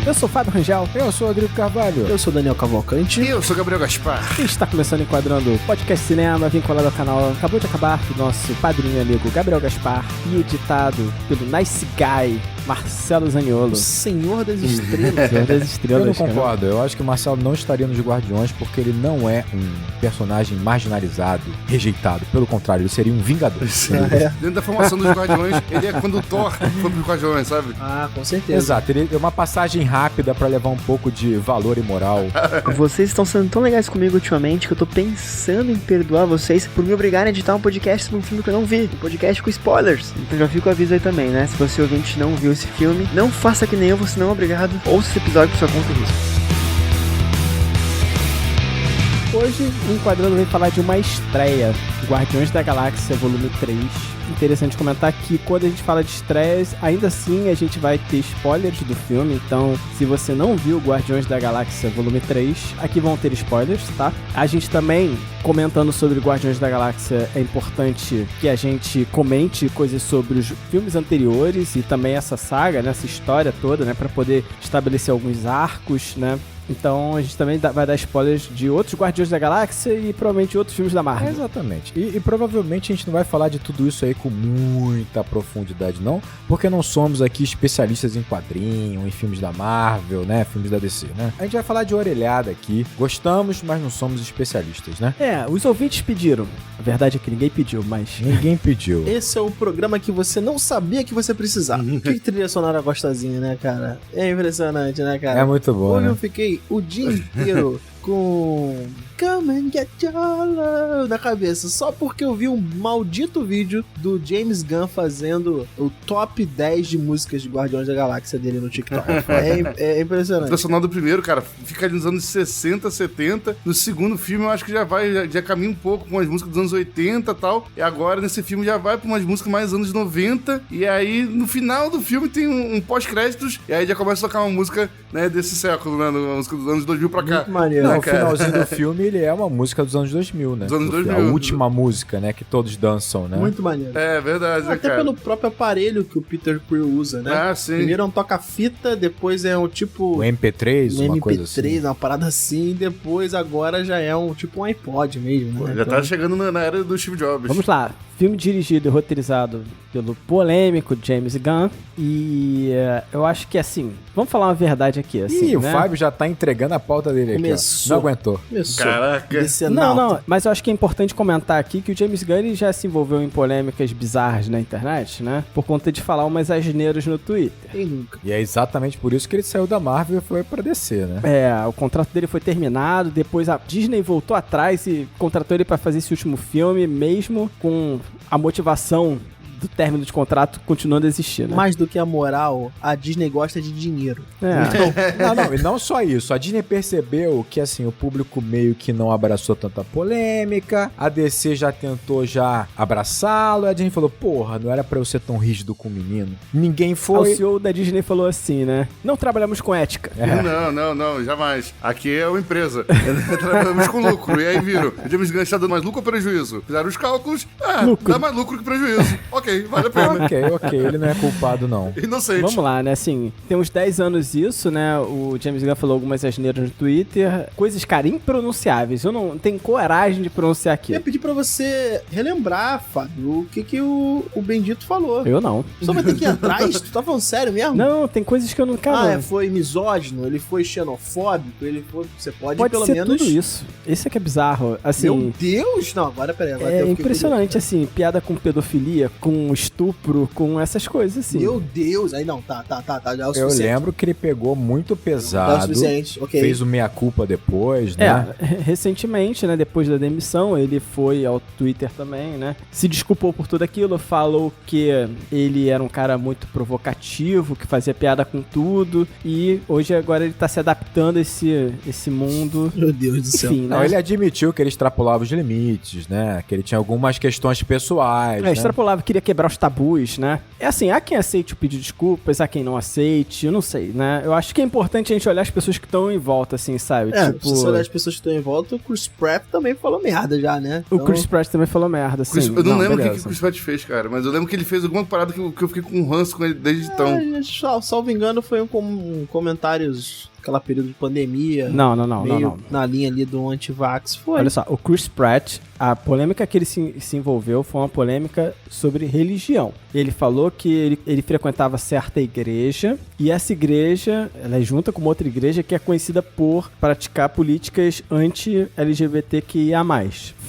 Eu sou o Fábio Rangel. Eu sou o Rodrigo Carvalho. Eu sou o Daniel Cavalcante. E eu sou o Gabriel Gaspar. E está começando Enquadrando Podcast Cinema, vinculado ao canal Acabou de Acabar, do nosso padrinho e amigo Gabriel Gaspar, e editado pelo Nice Guy, Marcelo Zaniolo. O Senhor das Estrelas. Senhor das Estrelas. Eu não concordo. Eu acho que o Marcelo não estaria nos Guardiões porque ele não é um personagem marginalizado, rejeitado. Pelo contrário, ele seria um vingador. Dentro da formação dos Guardiões, ele é quando o Thor foi pros Guardiões, sabe? Ah, com certeza. Exato. Ele é uma passagem rápida pra levar um pouco de valor e moral. Vocês estão sendo tão legais comigo ultimamente que eu tô pensando em perdoar vocês por me obrigarem a editar um podcast sobre um filme que eu não vi. Um podcast com spoilers. Então já fica o aviso aí também, né? Se você ouvinte não viu esse filme, não faça que nem eu, você não é obrigado. Ouça esse episódio por sua conta e risco. Hoje, o Enquadrando vem falar de uma estreia, Guardiões da Galáxia Volume 3. Interessante comentar que quando a gente fala de estreias, ainda assim a gente vai ter spoilers do filme, então se você não viu Guardiões da Galáxia Volume 3, aqui vão ter spoilers, tá? A gente também, comentando sobre Guardiões da Galáxia, é importante que a gente comente coisas sobre os filmes anteriores e também essa saga, né, essa história toda, né, para poder estabelecer alguns arcos, né? Então a gente também vai dar spoilers de outros Guardiões da Galáxia e provavelmente outros filmes da Marvel. Exatamente. E provavelmente a gente não vai falar de tudo isso aí com muita profundidade, não, porque não somos aqui especialistas em quadrinho, em filmes da Marvel, né, filmes da DC, né? A gente vai falar de orelhada aqui. Gostamos, mas não somos especialistas, né? É, os ouvintes pediram. A verdade é que ninguém pediu, mas... Ninguém pediu. Esse é o programa que você não sabia que você precisava. Que trilha sonora gostosinha, né, cara? É impressionante, né, cara? É muito bom, Hoje né? eu fiquei o dia inteiro com Come and Get Your Love na cabeça, só porque eu vi um maldito vídeo do James Gunn fazendo o top 10 de músicas de Guardiões da Galáxia dele no TikTok. É impressionante. O tradicional do primeiro, cara, fica ali nos anos 60, 70. No segundo filme, eu acho que já caminha um pouco com as músicas dos anos 80 e tal. E agora, nesse filme, já vai pra umas músicas mais anos 90. E aí, no final do filme, tem um pós-créditos. E aí já começa a tocar uma música, né, desse século, né? Uma música dos anos 2000 pra cá. Muito maneiro. Não, o finalzinho do filme, ele é uma música dos anos 2000, né? Dos anos 2000. A última música, né, que todos dançam, né? Muito maneiro. É verdade, né, Até cara? pelo próprio aparelho que o Peter Quill usa, né? Ah, sim. Primeiro é um toca-fita, depois é um tipo... O MP3, um uma MP3, coisa assim. uma parada assim, depois agora já é um tipo um iPod mesmo, né? Pô, já tá chegando na era do Steve Jobs. Vamos lá. Filme dirigido e roteirizado pelo polêmico James Gunn. E eu acho que, assim... Vamos falar uma verdade aqui, assim, Ih, né? o Fábio já tá entregando a pauta dele aqui, Começou. ó. Não aguentou. Começou. Caraca. Não, mas eu acho que é importante comentar aqui que o James Gunn ele já se envolveu em polêmicas bizarras na internet, né? Por conta de falar umas asneiras no Twitter. Quem nunca? E é exatamente por isso que ele saiu da Marvel e foi pra DC, né? É, o contrato dele foi terminado, depois a Disney voltou atrás e contratou ele pra fazer esse último filme, mesmo com a motivação do término de contrato continuando a existir, né? Mais do que a moral, a Disney gosta de dinheiro. Não, e não só isso. A Disney percebeu que, assim, o público meio que não abraçou tanta polêmica, a DC já tentou abraçá-lo, e a Disney falou, porra, não era pra eu ser tão rígido com o menino. Ninguém O foi. CEO da Disney falou assim, né? Não trabalhamos com ética. Não, jamais. Aqui é uma empresa. Trabalhamos com lucro. E aí viram, o James Gunn está dando mais lucro ou prejuízo? Fizeram os cálculos, dá mais lucro que prejuízo. Ok, vale a pena. Ok, ele não é culpado, não. Inocente. Vamos lá, né? Assim, tem uns 10 anos isso, né? O James Gunn falou algumas asneiras no Twitter. Coisas, cara, impronunciáveis. Eu não tenho coragem de pronunciar aqui. Eu ia pedir pra você relembrar, Fábio, o que o Bendito falou. Eu não. Só vai ter que ir atrás? Tu tá falando sério mesmo? Não, tem coisas que eu não... Cara, Foi misógino, ele foi xenofóbico, ele foi... Você pode pelo ser menos... tudo isso. Esse é que é bizarro. Assim, Meu Deus! Não, agora peraí. Agora é eu fiquei impressionante, assim, piada com pedofilia, com estupro, com essas coisas, assim. Meu Deus! Aí não, tá, já é o Eu suficiente. lembro que ele pegou muito Já é o pesado, suficiente, ok. fez o meia-culpa depois, né? Recentemente, né, depois da demissão, ele foi ao Twitter também, né, se desculpou por tudo aquilo, falou que ele era um cara muito provocativo, que fazia piada com tudo, e hoje agora ele tá se adaptando a esse mundo. Meu Deus do céu. Enfim, Não, né? ele admitiu que ele extrapolava os limites, né? Que ele tinha algumas questões pessoais, né? Extrapolava, queria quebrar os tabus, né? É assim, há quem aceite o pedido de desculpas, há quem não aceite, eu não sei, né? Eu acho que é importante a gente olhar as pessoas que estão em volta, assim, sabe? Se você olhar as pessoas que estão em volta, o Chris Pratt também falou merda já, né? O Chris Pratt também falou merda, assim. Eu não lembro o que o Chris Pratt fez, cara, mas eu lembro que ele fez alguma parada que eu fiquei com um ranço com ele desde então. Salvo engano, foi um comentários... Aquela período de pandemia. Não. Na linha ali do anti-vax. Foi. Olha só, o Chris Pratt, a polêmica que ele se envolveu foi uma polêmica sobre religião. Ele falou que ele frequentava certa igreja, e essa igreja, ela é junta com uma outra igreja que é conhecida por praticar políticas anti-LGBTQIA+.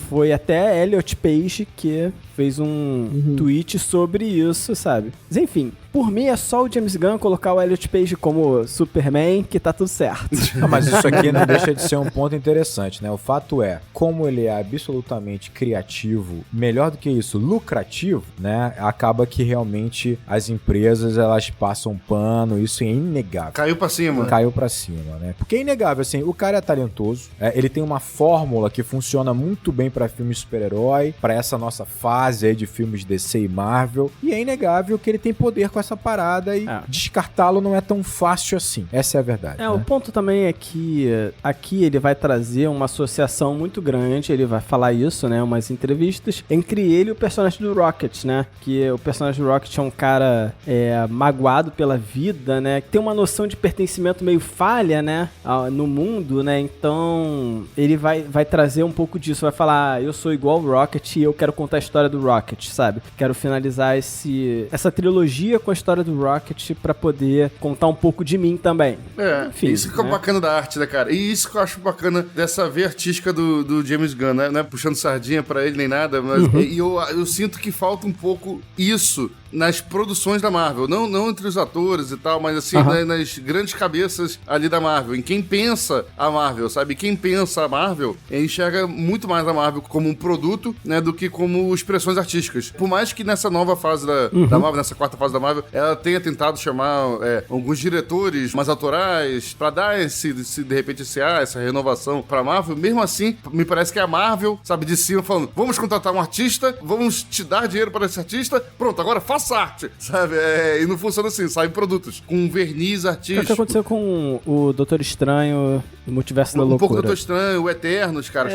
Foi até Elliot Page que fez um tweet sobre isso, sabe? Mas enfim, por mim é só o James Gunn colocar o Elliot Page como Superman que tá tudo certo. Não, mas isso aqui não deixa de ser um ponto interessante, né? O fato é, como ele é absolutamente criativo, melhor do que isso, lucrativo, né? Acaba que realmente as empresas, elas passam pano, isso é inegável. Caiu pra cima. Caiu pra cima, né? Porque é inegável, assim, o cara é talentoso, ele tem uma fórmula que funciona muito bem pra filmes super-herói, pra essa nossa fase aí de filmes DC e Marvel, e é inegável que ele tem poder com essa parada e descartá-lo não é tão fácil assim. Essa é a verdade. O ponto também é que aqui ele vai trazer uma associação muito grande, ele vai falar isso, né, umas entrevistas, entre ele e o personagem do Rocket, né, que o personagem do Rocket é um cara magoado pela vida, né, que tem uma noção de pertencimento meio falha, né, no mundo, né, então ele vai trazer um pouco disso, vai falar, eu sou igual o Rocket e eu quero contar a história do Rocket, sabe, quero finalizar essa trilogia com a história do Rocket pra poder contar um pouco de mim também. Enfim, isso que é bacana da arte, né, cara? E isso que eu acho bacana dessa veia artística do James Gunn, né? Não é puxando sardinha pra ele nem nada, mas e eu sinto que falta um pouco isso nas produções da Marvel, não entre os atores e tal, mas assim, nas grandes cabeças ali da Marvel, em quem pensa a Marvel, sabe? Quem pensa a Marvel enxerga muito mais a Marvel como um produto, né, do que como expressões artísticas. Por mais que nessa nova fase da Marvel, nessa quarta fase da Marvel, ela tenha tentado chamar alguns diretores mais autorais pra dar de repente essa renovação pra Marvel, mesmo assim, me parece que é a Marvel, sabe, de cima falando, vamos contratar um artista, vamos te dar dinheiro para esse artista, pronto, agora faça arte, sabe? E não funciona assim, saem produtos com verniz artístico. É o que aconteceu com o Doutor Estranho no Multiverso da Loucura. Um pouco Doutor Estranho, o Eternos, cara.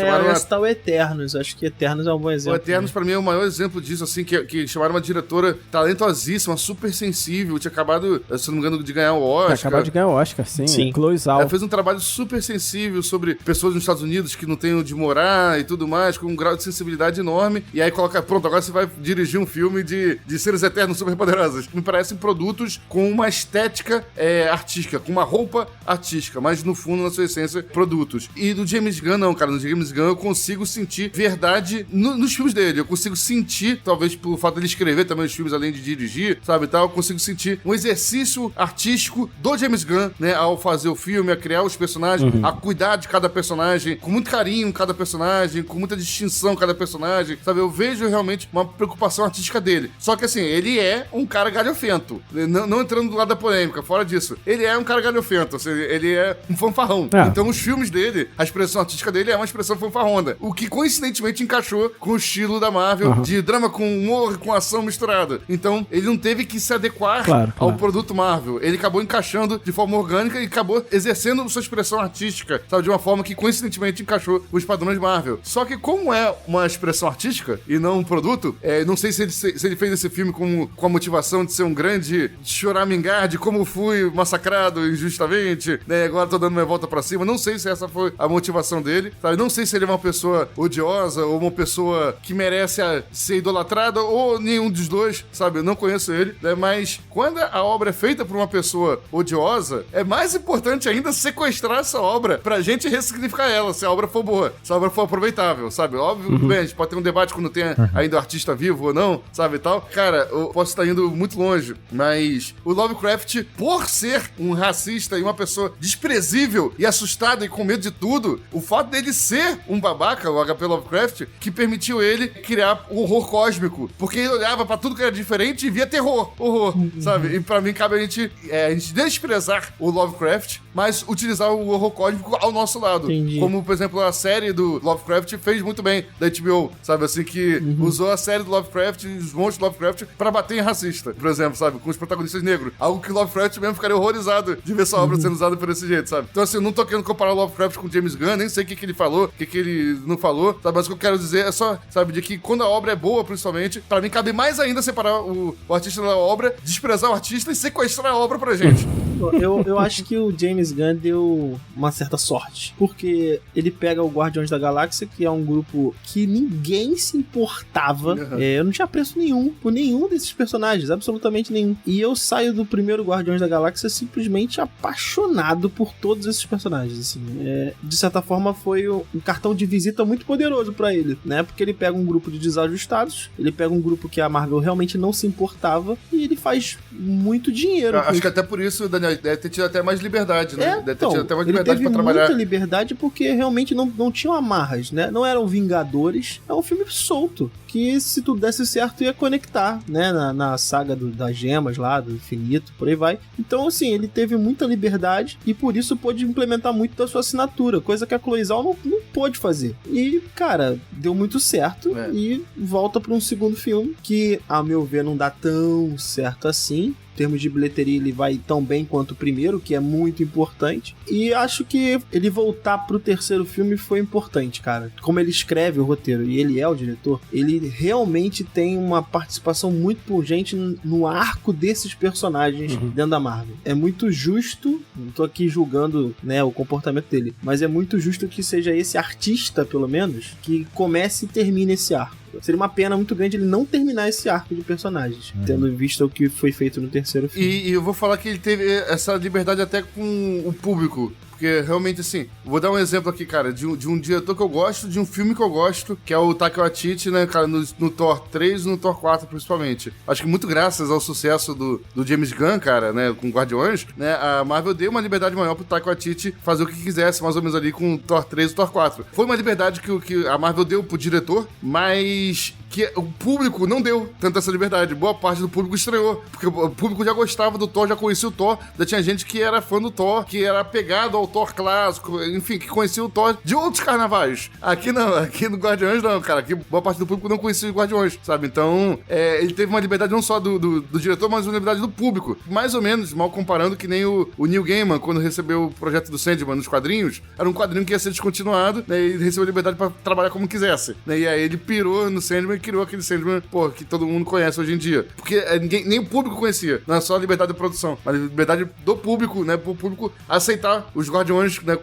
O Eternos, acho que Eternos é um bom exemplo. O Eternos, pra mim, é o maior exemplo disso, assim, que chamaram uma diretora talentosíssima, super sensível, tinha acabado, se não me engano, de ganhar o Oscar. Acabou de ganhar o Oscar, sim. Chloe Zhao. Ela fez um trabalho super sensível sobre pessoas nos Estados Unidos que não têm onde morar e tudo mais, com um grau de sensibilidade enorme, e aí coloca, pronto, agora você vai dirigir um filme de seres eternos super poderosos. Me parecem produtos com uma estética artística, com uma roupa artística, mas no fundo, na sua essência, produtos. E do James Gunn, não, cara. No James Gunn eu consigo sentir verdade nos filmes dele. Eu consigo sentir, talvez pelo fato dele escrever também os filmes, além de dirigir, sabe, e tal, eu consigo sentir um exercício artístico do James Gunn, né, ao fazer o filme, a criar os personagens, a cuidar de cada personagem, com muito carinho cada personagem, com muita distinção cada personagem, sabe? Eu vejo realmente uma preocupação artística dele. Só que assim, ele é um cara galhofento. Não entrando do lado da polêmica, fora disso. Ele é um cara galhofento, assim, ele é um fanfarrão. Então os filmes dele, a expressão artística dele é uma expressão fanfarronda. O que coincidentemente encaixou com o estilo da Marvel, de drama com humor, com ação misturada. Então ele não teve que se adequar ao produto Marvel. Ele acabou encaixando de forma orgânica e acabou exercendo sua expressão artística, sabe, de uma forma que coincidentemente encaixou os padrões Marvel. Só que como é uma expressão artística e não um produto, não sei se ele fez esse filme com a motivação de ser um grande choramingar de como fui massacrado injustamente, né, agora tô dando minha volta pra cima. Não sei se essa foi a motivação dele, sabe? Não sei se ele é uma pessoa odiosa ou uma pessoa que merece ser idolatrada ou nenhum dos dois, sabe? Eu não conheço ele, né? Mas quando a obra é feita por uma pessoa odiosa, é mais importante ainda sequestrar essa obra pra gente ressignificar ela, se a obra for boa, se a obra for aproveitável, sabe? Óbvio, bem, a gente pode ter um debate quando tem ainda o artista vivo ou não, sabe, e tal. Cara, eu posso estar indo muito longe, mas o Lovecraft, por ser um racista e uma pessoa desprezível e assustada e com medo de tudo, o fato dele ser um babaca, o HP Lovecraft, que permitiu ele criar o horror cósmico, porque ele olhava pra tudo que era diferente e via terror, horror, sabe? E pra mim cabe a gente desprezar o Lovecraft, mas utilizar o horror cósmico ao nosso lado. Entendi. Como, por exemplo, a série do Lovecraft fez muito bem, da HBO, sabe? Assim, que usou a série do Lovecraft, os monstros do Lovecraft, pra bater em racista, por exemplo, sabe? Com os protagonistas negros. Algo que o Lovecraft mesmo ficaria horrorizado de ver sua obra sendo usada por esse jeito, sabe? Então, assim, eu não tô querendo comparar o Lovecraft com o James Gunn, nem sei o que ele falou, o que ele não falou, sabe? Mas o que eu quero dizer é só, sabe, de que quando a obra é boa, principalmente, pra mim cabe mais ainda separar o artista da obra, desprezar o artista e sequestrar a obra pra gente. Eu acho que o James Gunn deu uma certa sorte, porque ele pega o Guardiões da Galáxia, que é um grupo que ninguém se importava. Eu não tinha apreço nenhum por nenhum desses personagens, absolutamente nenhum. E eu saio do primeiro Guardiões da Galáxia simplesmente apaixonado por todos esses personagens, assim. De certa forma foi um cartão de visita muito poderoso pra ele, né? Porque ele pega um grupo de desajustados, ele pega um grupo que a Marvel realmente não se importava e ele faz muito dinheiro. Acho que até por isso, Daniel, deve ter tido até mais liberdade, né? Deve ter tido até mais ele liberdade teve pra trabalhar. muita liberdade porque realmente não tinham amarras, né? Não eram Vingadores, é um filme solto, que se tudo desse certo ia conectar, né? Na saga das gemas lá, do infinito, por aí vai. Então, assim, ele teve muita liberdade e por isso pôde implementar muito da sua assinatura, coisa que a Chloe Zhao não pôde fazer. E, cara, deu muito certo e volta pra um segundo filme que, a meu ver, não dá tão certo assim. Em termos de bilheteria, ele vai tão bem quanto o primeiro, que é muito importante. E acho que ele voltar pro terceiro filme foi importante, cara. Como ele escreve o roteiro e ele é o diretor, ele realmente tem uma participação muito pungente no arco desses personagens dentro da Marvel. É muito justo, não tô aqui julgando, né, o comportamento dele, mas é muito justo que seja esse artista, pelo menos, que comece e termine esse arco. Seria uma pena muito grande ele não terminar esse arco de personagens, tendo visto o que foi feito no terceiro filme. E eu vou falar que ele teve essa liberdade até com o público. Porque realmente, assim, vou dar um exemplo aqui, cara, de um diretor que eu gosto, de um filme que eu gosto, que é o Taika Waititi, né, cara, no Thor 3 e no Thor 4, principalmente. Acho que muito graças ao sucesso do James Gunn, cara, né, com Guardiões, né, a Marvel deu uma liberdade maior pro Taika Waititi fazer o que quisesse, mais ou menos ali com o Thor 3 e o Thor 4. Foi uma liberdade que a Marvel deu pro diretor, mas que o público não deu tanta essa liberdade. Boa parte do público estranhou, porque o público já gostava do Thor, já conhecia o Thor, já tinha gente que era fã do Thor, que era apegado ao Thor clássico, enfim, que conhecia o Thor de outros carnavais. Aqui não, aqui no Guardiões não, cara, aqui boa parte do público não conhecia os Guardiões, sabe? Então, ele teve uma liberdade não só do diretor, mas uma liberdade do público. Mais ou menos, mal comparando, que nem o Neil Gaiman, quando recebeu o projeto do Sandman nos quadrinhos, era um quadrinho que ia ser descontinuado, né, e ele recebeu liberdade pra trabalhar como quisesse, né, e aí ele pirou no Sandman e criou aquele Sandman, pô, que todo mundo conhece hoje em dia. Porque nem o público conhecia, não é só a liberdade de produção, mas a liberdade do público, né, pro público aceitar os Guardiões, né,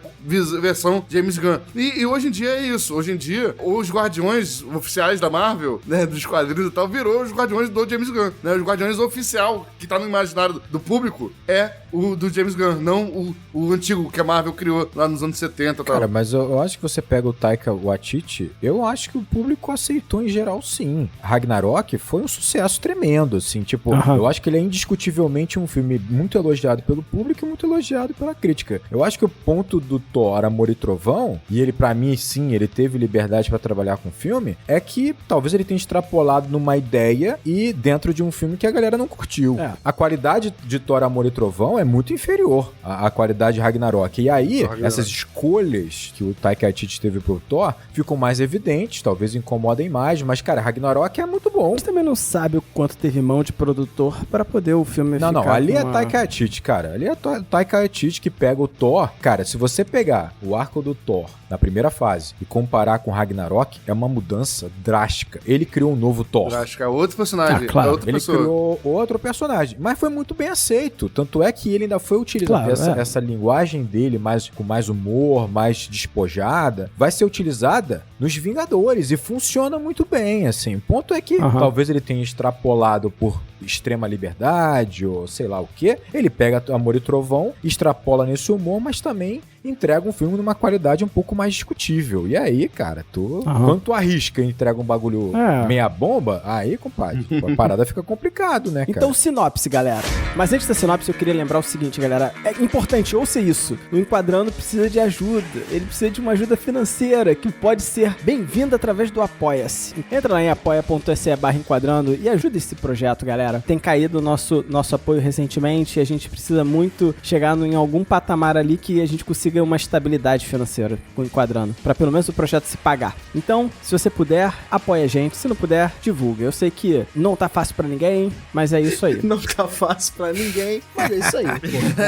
versão James Gunn. E hoje em dia é isso. Hoje em dia, os Guardiões oficiais da Marvel, né, dos quadrinhos e tal, virou os Guardiões do James Gunn, né? Os Guardiões oficial, que tá no imaginário do público, é o do James Gunn, não o antigo que a Marvel criou lá nos anos 70 e tal. Cara, mas eu acho que você pega o Taika Waititi, eu acho que o público aceitou em geral, sim. Ragnarok foi um sucesso tremendo, assim, tipo, eu acho que ele é indiscutivelmente um filme muito elogiado pelo público e muito elogiado pela crítica. Eu acho que o ponto do Thor, Amor e Trovão, e ele, pra mim, sim, ele teve liberdade pra trabalhar com o filme, é que talvez ele tenha extrapolado numa ideia e dentro de um filme que a galera não curtiu. A qualidade de Thor, Amor e Trovão é muito inferior à qualidade de Ragnarok. E aí, essas escolhas que o Taika Waititi teve pro Thor ficam mais evidentes, talvez incomodem mais, mas, cara, Ragnarok é muito bom. A gente também não sabe o quanto teve mão de produtor pra poder o filme ficar... Não, ali é Taika Waititi, cara. Ali é Taika Waititi que pega o Thor. Cara, se você pegar o arco do Thor na primeira fase e comparar com Ragnarok, é uma mudança drástica. Ele criou um novo Thor. Drástica, é outro personagem. Claro. É outra pessoa. Ele criou outro personagem, mas foi muito bem aceito. Tanto é que ele ainda foi utilizado. Essa linguagem dele, com mais humor, mais despojada, vai ser utilizada nos Vingadores e funciona muito bem, assim. O ponto é que talvez ele tenha extrapolado por extrema liberdade ou sei lá o que. Ele pega Amor e Trovão, extrapola nesse humor, mas também entrega um filme numa qualidade um pouco mais discutível. E aí, cara, quando tu arrisca e entrega um bagulho meia bomba, aí, compadre, a parada fica complicado, né, cara? Então, sinopse, galera. Mas antes da sinopse, eu queria lembrar o seguinte, galera. É importante, ouça isso. O Enquadrando precisa de ajuda. Ele precisa de uma ajuda financeira, que pode ser bem-vinda através do Apoia-se. Entra lá em apoia.se/enquadrando e ajuda esse projeto, galera. Tem caído o nosso apoio recentemente e a gente precisa muito chegar em algum patamar ali que a gente consiga uma estabilidade financeira com o Enquadrando, pra pelo menos o projeto se pagar. Então, se você puder, apoia a gente. Se não puder, divulga. Eu sei que não tá fácil pra ninguém, mas é isso aí. Não tá fácil pra ninguém, mas é isso aí.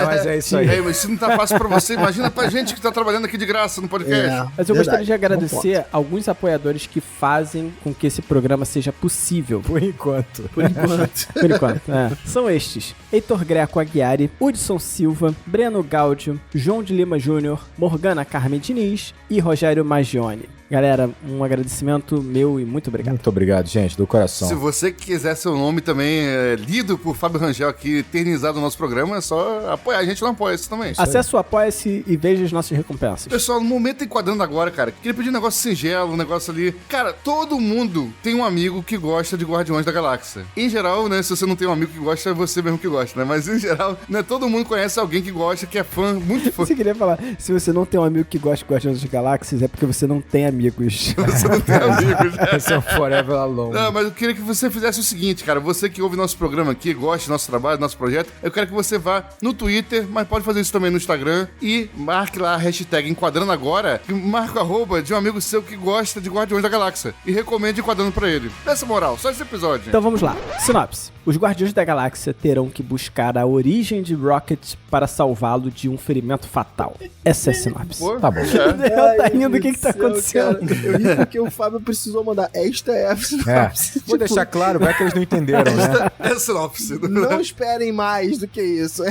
Mas é isso aí. Mas se não tá fácil pra você, imagina pra gente que tá trabalhando aqui de graça no podcast. Mas eu gostaria de agradecer alguns apoiadores que fazem com que esse programa seja possível. Por enquanto. Por enquanto, São estes: Heitor Greco Aguiari, Hudson Silva, Breno Gaudio, João de Lima Júnior, Morgana Carmen Diniz e Rogério Magione. Galera, um agradecimento meu e muito obrigado. Muito obrigado, gente, do coração. Se você quiser seu nome também lido por Fábio Rangel aqui, eternizado no nosso programa, é só apoiar a gente no Apoia-se também. Acesse o Apoia-se e veja as nossas recompensas. Pessoal, no momento Enquadrando agora, cara, queria pedir um negócio singelo, um negócio ali. Cara, todo mundo tem um amigo que gosta de Guardiões da Galáxia. Em geral, né, se você não tem um amigo que gosta, é você mesmo que gosta, né? Mas em geral, né, todo mundo conhece alguém que gosta, que é fã, muito fã. Você queria falar, se você não tem um amigo que gosta de Guardiões das Galáxias, é porque você não tem amigos. Você não tem amigos. São forever alone. Não, mas eu queria que você fizesse o seguinte, cara. Você que ouve nosso programa aqui, gosta do nosso trabalho, do nosso projeto, eu quero que você vá no Twitter, mas pode fazer isso também no Instagram, e marque lá a hashtag Enquadrando Agora, e marque o arroba de um amigo seu que gosta de Guardiões da Galáxia, e recomende Enquadrando pra ele. Dessa moral, só esse episódio. Então vamos lá. Sinopse. Os Guardiões da Galáxia terão que buscar a origem de Rocket para salvá-lo de um ferimento fatal. Essa é a sinopse. Pô, Tá bom. Tá rindo, o que tá acontecendo? Cara, eu ri porque o Fábio precisou mandar esta é a sinopse. Vou deixar claro, vai que eles não entenderam, né? É a sinopse. Não esperem mais do que isso.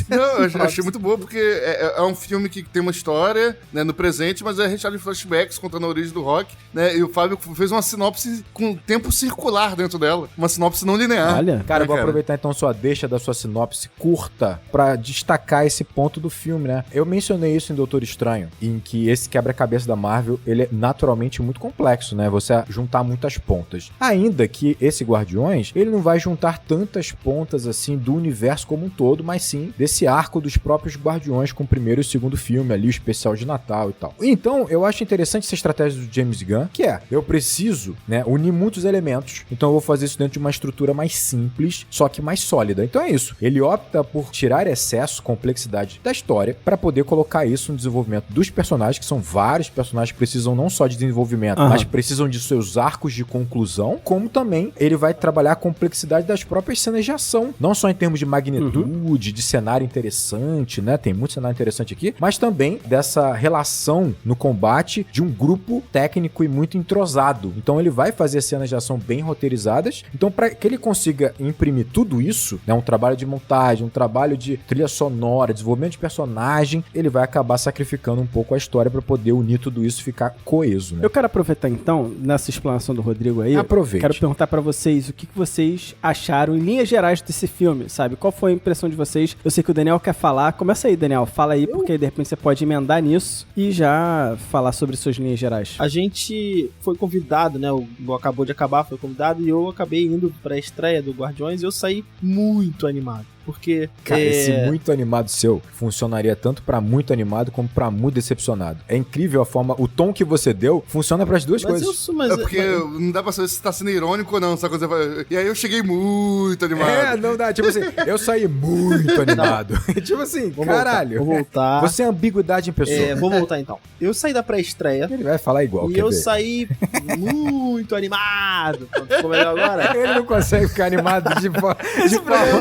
Não, eu achei muito boa porque é um filme que tem uma história, né, no presente, mas é recheado de flashbacks contando a origem do Rock, né? E o Fábio fez uma sinopse com tempo circular dentro dela. Uma sinopse não linear. Olha. Cara, eu vou aproveitar então sua deixa da sua sinopse curta pra destacar esse ponto do filme, né? Eu mencionei isso em Doutor Estranho, em que esse quebra-cabeça da Marvel, ele é naturalmente muito complexo, né? Você juntar muitas pontas. Ainda que esse Guardiões, ele não vai juntar tantas pontas assim do universo como um todo, mas sim desse arco dos próprios Guardiões com o primeiro e o segundo filme ali, o especial de Natal e tal. Então, eu acho interessante essa estratégia do James Gunn, que é, eu preciso, né, unir muitos elementos, então eu vou fazer isso dentro de uma estrutura mais simples, só que mais sólida. Então é isso. Ele opta por tirar excesso, complexidade da história, para poder colocar isso no desenvolvimento dos personagens, que são vários personagens que precisam não só de desenvolvimento, mas precisam de seus arcos de conclusão, como também ele vai trabalhar a complexidade das próprias cenas de ação, não só em termos de magnitude, de cenário interessante, né? Tem muito cenário interessante aqui, mas também dessa relação no combate de um grupo técnico e muito entrosado. Então ele vai fazer cenas de ação bem roteirizadas. Então, para que ele consiga imprimir tudo isso, né, um trabalho de montagem, um trabalho de trilha sonora, desenvolvimento de personagem, ele vai acabar sacrificando um pouco a história para poder unir tudo isso e ficar coeso, né? Eu quero aproveitar então, nessa explanação do Rodrigo aí, Aproveite. Quero perguntar pra vocês o que vocês acharam em linhas gerais desse filme, sabe? Qual foi a impressão de vocês? Eu sei que o Daniel quer falar. Começa aí, Daniel. Fala aí, porque de repente você pode emendar nisso e já falar sobre suas linhas gerais. A gente foi convidado, né? O acabou de acabar, foi convidado e eu acabei indo pra estreia do Guardiões e eu saí muito animado. Porque, cara, esse muito animado seu funcionaria tanto pra muito animado como pra muito decepcionado. É incrível a forma, o tom que você deu funciona pras duas coisas. É porque não dá pra saber se tá sendo irônico ou não, sabe quando você vai... E aí eu cheguei muito animado. É, não dá, tipo assim, eu saí muito animado. Tipo assim, caralho. Vou voltar. Você é ambiguidade em pessoa. Vou voltar então. Eu saí da pré-estreia. Ele vai falar igual, e eu saí muito animado. Ficou melhor agora? Ele não consegue ficar animado de forma...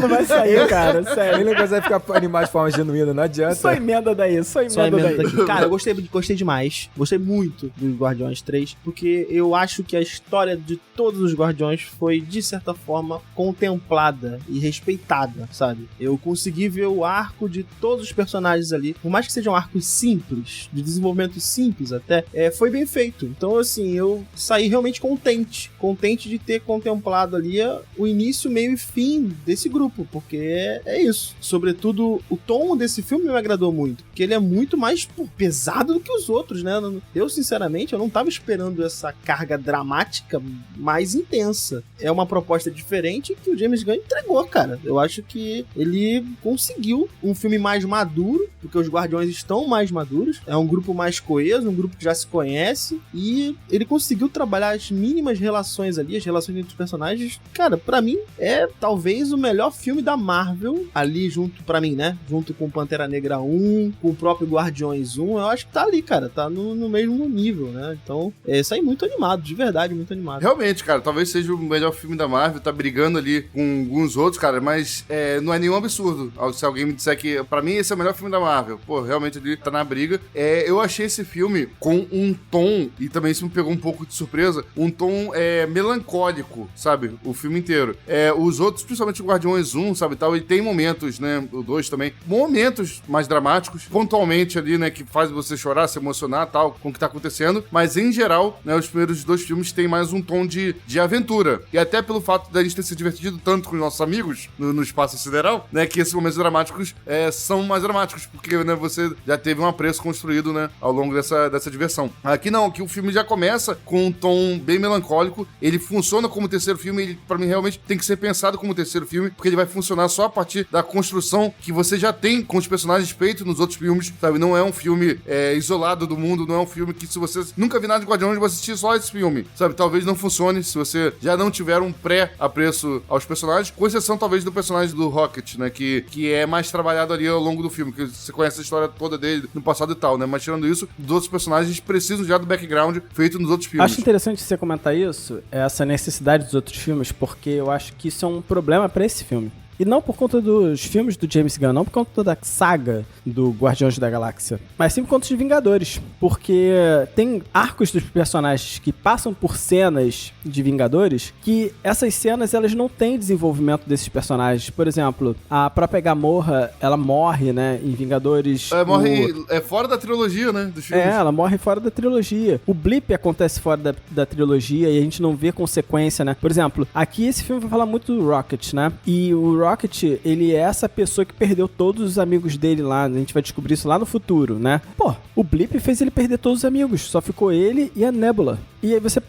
Não vai sair, cara, sério. Ele não consegue ficar animado de forma genuína, não adianta. Só emenda daí, só emenda daí. Daqui. Cara, eu gostei demais. Gostei muito dos Guardiões 3, porque eu acho que a história de todos os Guardiões foi, de certa forma, contemplada e respeitada, sabe? Eu consegui ver o arco de todos os personagens ali, por mais que sejam arcos simples, de desenvolvimento simples até, foi bem feito. Então, assim, eu saí realmente contente de ter contemplado ali o início, meio e fim desse grupo, porque é isso. Sobretudo, o tom desse filme me agradou muito, porque ele é muito mais pesado do que os outros, né? Eu, sinceramente, eu não tava esperando essa carga dramática mais intensa. É uma proposta diferente que o James Gunn entregou, cara. Eu acho que ele conseguiu um filme mais maduro, porque os Guardiões estão mais maduros, é um grupo mais coeso, um grupo que já se conhece, e ele conseguiu trabalhar as mínimas relações ali, as relações entre os personagens. Cara, pra mim, é talvez o melhor filme da Marvel, ali junto, pra mim, né? Junto com Pantera Negra 1, com o próprio Guardiões 1, eu acho que tá ali, cara, tá no mesmo nível, né? Então, saí muito animado, de verdade, muito animado. Realmente, cara, talvez seja o melhor filme da Marvel, tá brigando ali com alguns outros, cara, mas não é nenhum absurdo se alguém me disser que, pra mim, esse é o melhor filme da Marvel. Pô, realmente ele tá na briga. Eu achei esse filme com um tom, e também isso me pegou um pouco de surpresa, um tom melancólico, sabe? O filme inteiro. Os outros, principalmente o Guardiões 1, sabe, tal, ele tem momentos, né, o 2 também, momentos mais dramáticos, pontualmente ali, né, que faz você chorar, se emocionar, tal, com o que tá acontecendo, mas em geral, né, os primeiros 2 filmes têm mais um tom de aventura, e até pelo fato da gente ter se divertido tanto com os nossos amigos no espaço sideral, né, que esses momentos dramáticos são mais dramáticos, porque, né, você já teve um apreço construído, né, ao longo dessa diversão. Aqui não, aqui o filme já começa com um tom bem melancólico, ele funciona como terceiro filme, ele, pra mim, realmente tem que ser pensado como terceiro filme, porque ele vai funcionar só a partir da construção que você já tem com os personagens feitos nos outros filmes, sabe? Não é um filme isolado do mundo, não é um filme que, se você nunca viu nada de Guardiões, vai assistir só esse filme, sabe? Talvez não funcione se você já não tiver um pré-apreço aos personagens, com exceção, talvez, do personagem do Rocket, né? Que é mais trabalhado ali ao longo do filme, que você conhece a história toda dele no passado e tal, né? Mas tirando isso, os outros personagens precisam já do background feito nos outros filmes. Acho interessante você comentar isso, essa necessidade dos outros filmes, porque eu acho que isso é um problema pra esse filme. E não por conta dos filmes do James Gunn, não por conta da saga do Guardiões da Galáxia, mas sim por conta de Vingadores. Porque tem arcos dos personagens que passam por cenas de Vingadores que essas cenas, elas não têm desenvolvimento desses personagens. Por exemplo, a própria Gamorra, ela morre, né, em Vingadores. Morre fora da trilogia, né, dos filmes. Ela morre fora da trilogia. O blip acontece fora da trilogia e a gente não vê consequência, né. Por exemplo, aqui esse filme vai falar muito do Rocket, né, e o Rocket, ele é essa pessoa que perdeu todos os amigos dele lá. A gente vai descobrir isso lá no futuro, né? Pô, o Blip fez ele perder todos os amigos. Só ficou ele e a Nebula. E aí você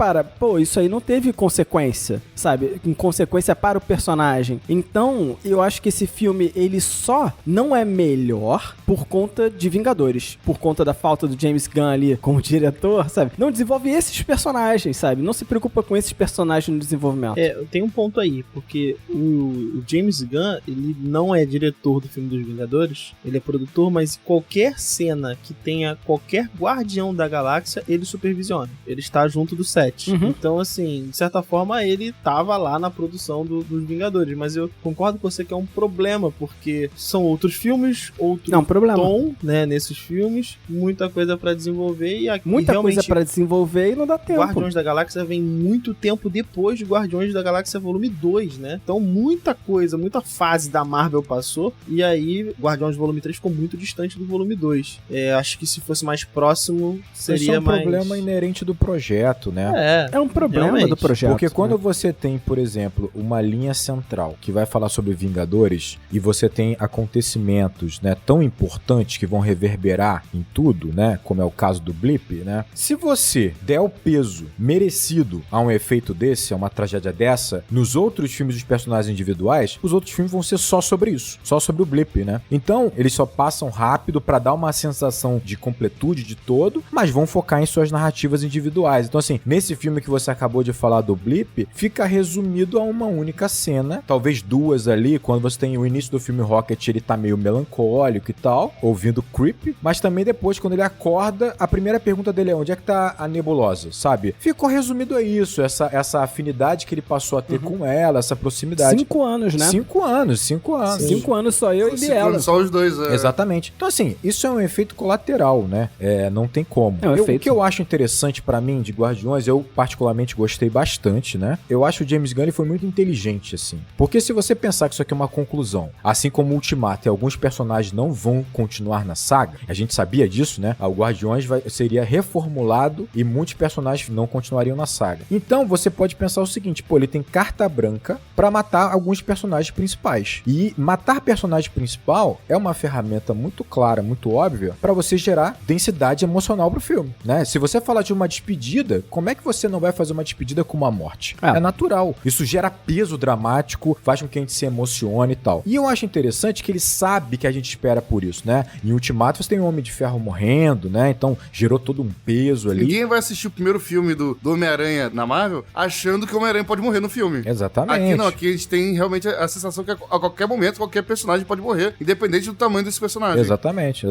isso aí não teve consequência, sabe? Consequência para o personagem. Então, eu acho que esse filme, ele só não é melhor por conta de Vingadores. Por conta da falta do James Gunn ali como diretor, sabe? Não desenvolve esses personagens, sabe? Não se preocupa com esses personagens no desenvolvimento. Tem um ponto aí, porque o James Gunn, ele não é diretor do filme dos Vingadores, ele é produtor, mas qualquer cena que tenha qualquer Guardião da Galáxia, ele supervisiona. Ele está junto do set. Uhum. Então, assim, de certa forma, ele tava lá na produção dos Vingadores, mas eu concordo com você que é um problema, porque são outros filmes, outro tom, né, nesses filmes, muita coisa pra desenvolver e aqui muita coisa pra desenvolver e não dá tempo. Guardiões da Galáxia vem muito tempo depois de Guardiões da Galáxia Volume 2, né? Então, muita coisa, muita fase da Marvel passou, e aí Guardiões Volume 3 ficou muito distante do Volume 2. Acho que se fosse mais próximo, seria mais... Isso é um problema inerente do projeto, né? É um problema realmente. do projeto. Porque quando né? você tem, por exemplo, uma linha central que vai falar sobre Vingadores e você tem acontecimentos, né, tão importantes que vão reverberar em tudo, né, como é o caso do Blip, né? Se você der o peso merecido a um efeito desse, a uma tragédia dessa, nos outros filmes dos personagens individuais, os outros filmes vão ser só sobre isso, só sobre o Blip, né? Então, eles só passam rápido pra dar uma sensação de completude de todo, mas vão focar em suas narrativas individuais. Então, assim, nesse filme que você acabou de falar do Blip, fica resumido a uma única cena, talvez duas ali, quando você tem o início do filme Rocket, ele tá meio melancólico e tal, ouvindo Creep, mas também depois, quando ele acorda, a primeira pergunta dele é: onde é que tá a nebulosa, sabe? Ficou resumido a isso, essa afinidade que ele passou a ter com ela, essa proximidade. 5 anos, né? 5 anos. 5 anos só eu e ela. Só os dois, Exatamente. Então, assim, isso é um efeito colateral, né? Não tem como. É um efeito. O que eu acho interessante pra mim de Guardiões, eu particularmente gostei bastante, né? Eu acho que o James Gunn ele foi muito inteligente, assim. Porque se você pensar que isso aqui é uma conclusão, assim como o Ultimato e alguns personagens não vão continuar na saga, a gente sabia disso, né? O Guardiões seria reformulado e muitos personagens não continuariam na saga. Então, você pode pensar o seguinte, pô, ele tem carta branca pra matar alguns personagens principais. E matar personagem principal é uma ferramenta muito clara, muito óbvia, pra você gerar densidade emocional pro filme, né? Se você falar de uma despedida, como é que você não vai fazer uma despedida com uma morte? É natural. Isso gera peso dramático, faz com que a gente se emocione e tal. E eu acho interessante que ele sabe que a gente espera por isso, né? Em Ultimato você tem o Homem de Ferro morrendo, né? Então gerou todo um peso ali. Ninguém vai assistir o primeiro filme do Homem-Aranha na Marvel achando que o Homem-Aranha pode morrer no filme. Exatamente. Aqui não, aqui a gente tem realmente a sensação que a qualquer momento, qualquer personagem pode morrer, independente do tamanho desse personagem. Exatamente.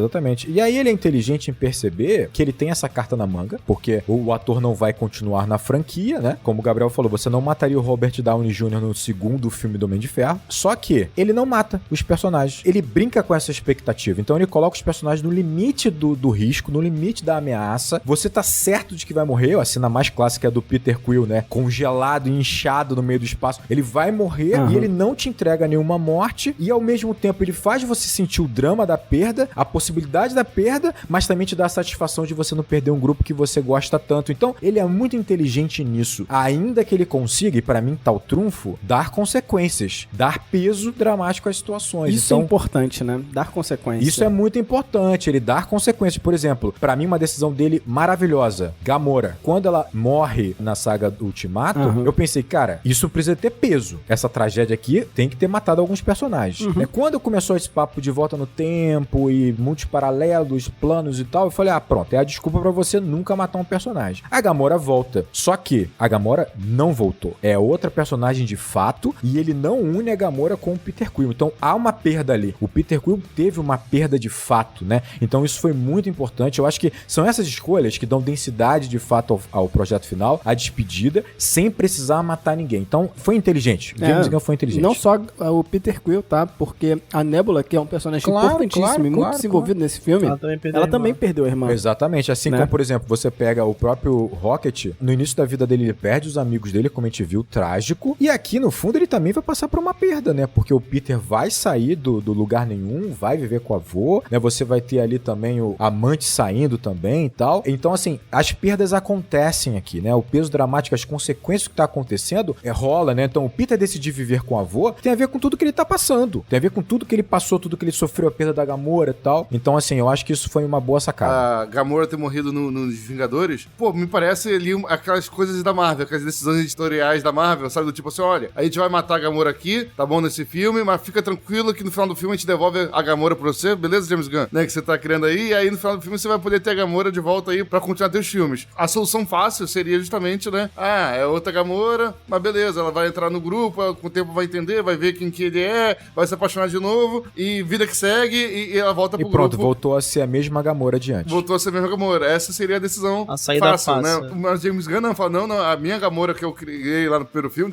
E aí ele é inteligente em perceber que ele tem essa carta na manga, porque o ator não vai continuar na franquia, né? Como o Gabriel falou, você não mataria o Robert Downey Jr. no segundo filme do Homem de Ferro, só que ele não mata os personagens. Ele brinca com essa expectativa, então ele coloca os personagens no limite do risco, no limite da ameaça. Você tá certo de que vai morrer, a cena mais clássica é do Peter Quill, né? Congelado e inchado no meio do espaço. Ele vai morrer e ele não te entrega nenhuma morte e ao mesmo tempo ele faz você sentir o drama da perda, a possibilidade da perda, mas também te dá a satisfação de você não perder um grupo que você gosta tanto. Então, ele é muito inteligente nisso. Ainda que ele consiga, e pra mim tá o trunfo, dar consequências, dar peso dramático às situações. Isso então, é importante, né? Dar consequências. Isso é muito importante, ele dar consequências. Por exemplo, pra mim uma decisão dele maravilhosa, Gamora. Quando ela morre na saga do Ultimato, eu pensei, cara, isso precisa ter peso. Essa tragédia aqui tem que ter matado alguns personagens. Quando começou esse papo de volta no tempo e muitos paralelos, planos e tal, eu falei, pronto, é a desculpa pra você nunca matar um personagem. A Gamora volta. Só que a Gamora não voltou. É outra personagem de fato e ele não une a Gamora com o Peter Quill. Então há uma perda ali. O Peter Quill teve uma perda de fato, né? Então isso foi muito importante. Eu acho que são essas escolhas que dão densidade de fato ao projeto final, à despedida, sem precisar matar ninguém. Então foi inteligente. James Gunn foi inteligente. Não só o Peter Quill, tá? Porque a Nebula, que é um personagem importantíssimo e muito desenvolvido nesse filme, ela também perdeu a irmã. Exatamente. Assim como, por exemplo, você pega o próprio Rocket, no início da vida dele, ele perde os amigos dele, como a gente viu, trágico. E aqui, no fundo, ele também vai passar por uma perda, né? Porque o Peter vai sair do lugar nenhum, vai viver com o avô, né? Você vai ter ali também o amante saindo também e tal. Então, assim, as perdas acontecem aqui, né? O peso dramático, as consequências que tá acontecendo, rola, né? Então, o Peter decidir viver com o avô tem a ver com tudo que ele tá passando. Tem a ver com tudo que ele passou, tudo que ele sofreu, a perda da Gamora e tal. Então, assim, eu acho que isso foi uma boa sacada. A Gamora ter morrido nos Vingadores, pô, me parece ali aquelas coisas da Marvel, aquelas decisões editoriais da Marvel, sabe? Do tipo assim, olha, a gente vai matar a Gamora aqui, tá bom, nesse filme, mas fica tranquilo que no final do filme a gente devolve a Gamora pra você, beleza, James Gunn? Né, que você tá criando aí, e aí no final do filme você vai poder ter a Gamora de volta aí pra continuar teus filmes. A solução fácil seria justamente, né, é outra Gamora, mas beleza, ela vai entrar no grupo, com o tempo vai entender, vai ver quem que ele é, vai se apaixonar de novo, e vida que segue, e ela volta pro grupo. E pronto, voltou a ser a mesma Gamora de antes. Voltou a ser a mesma Gamora. Essa seria a decisão fácil, né? Mas James Gunn não fala, não, a minha Gamora que eu criei lá no primeiro filme,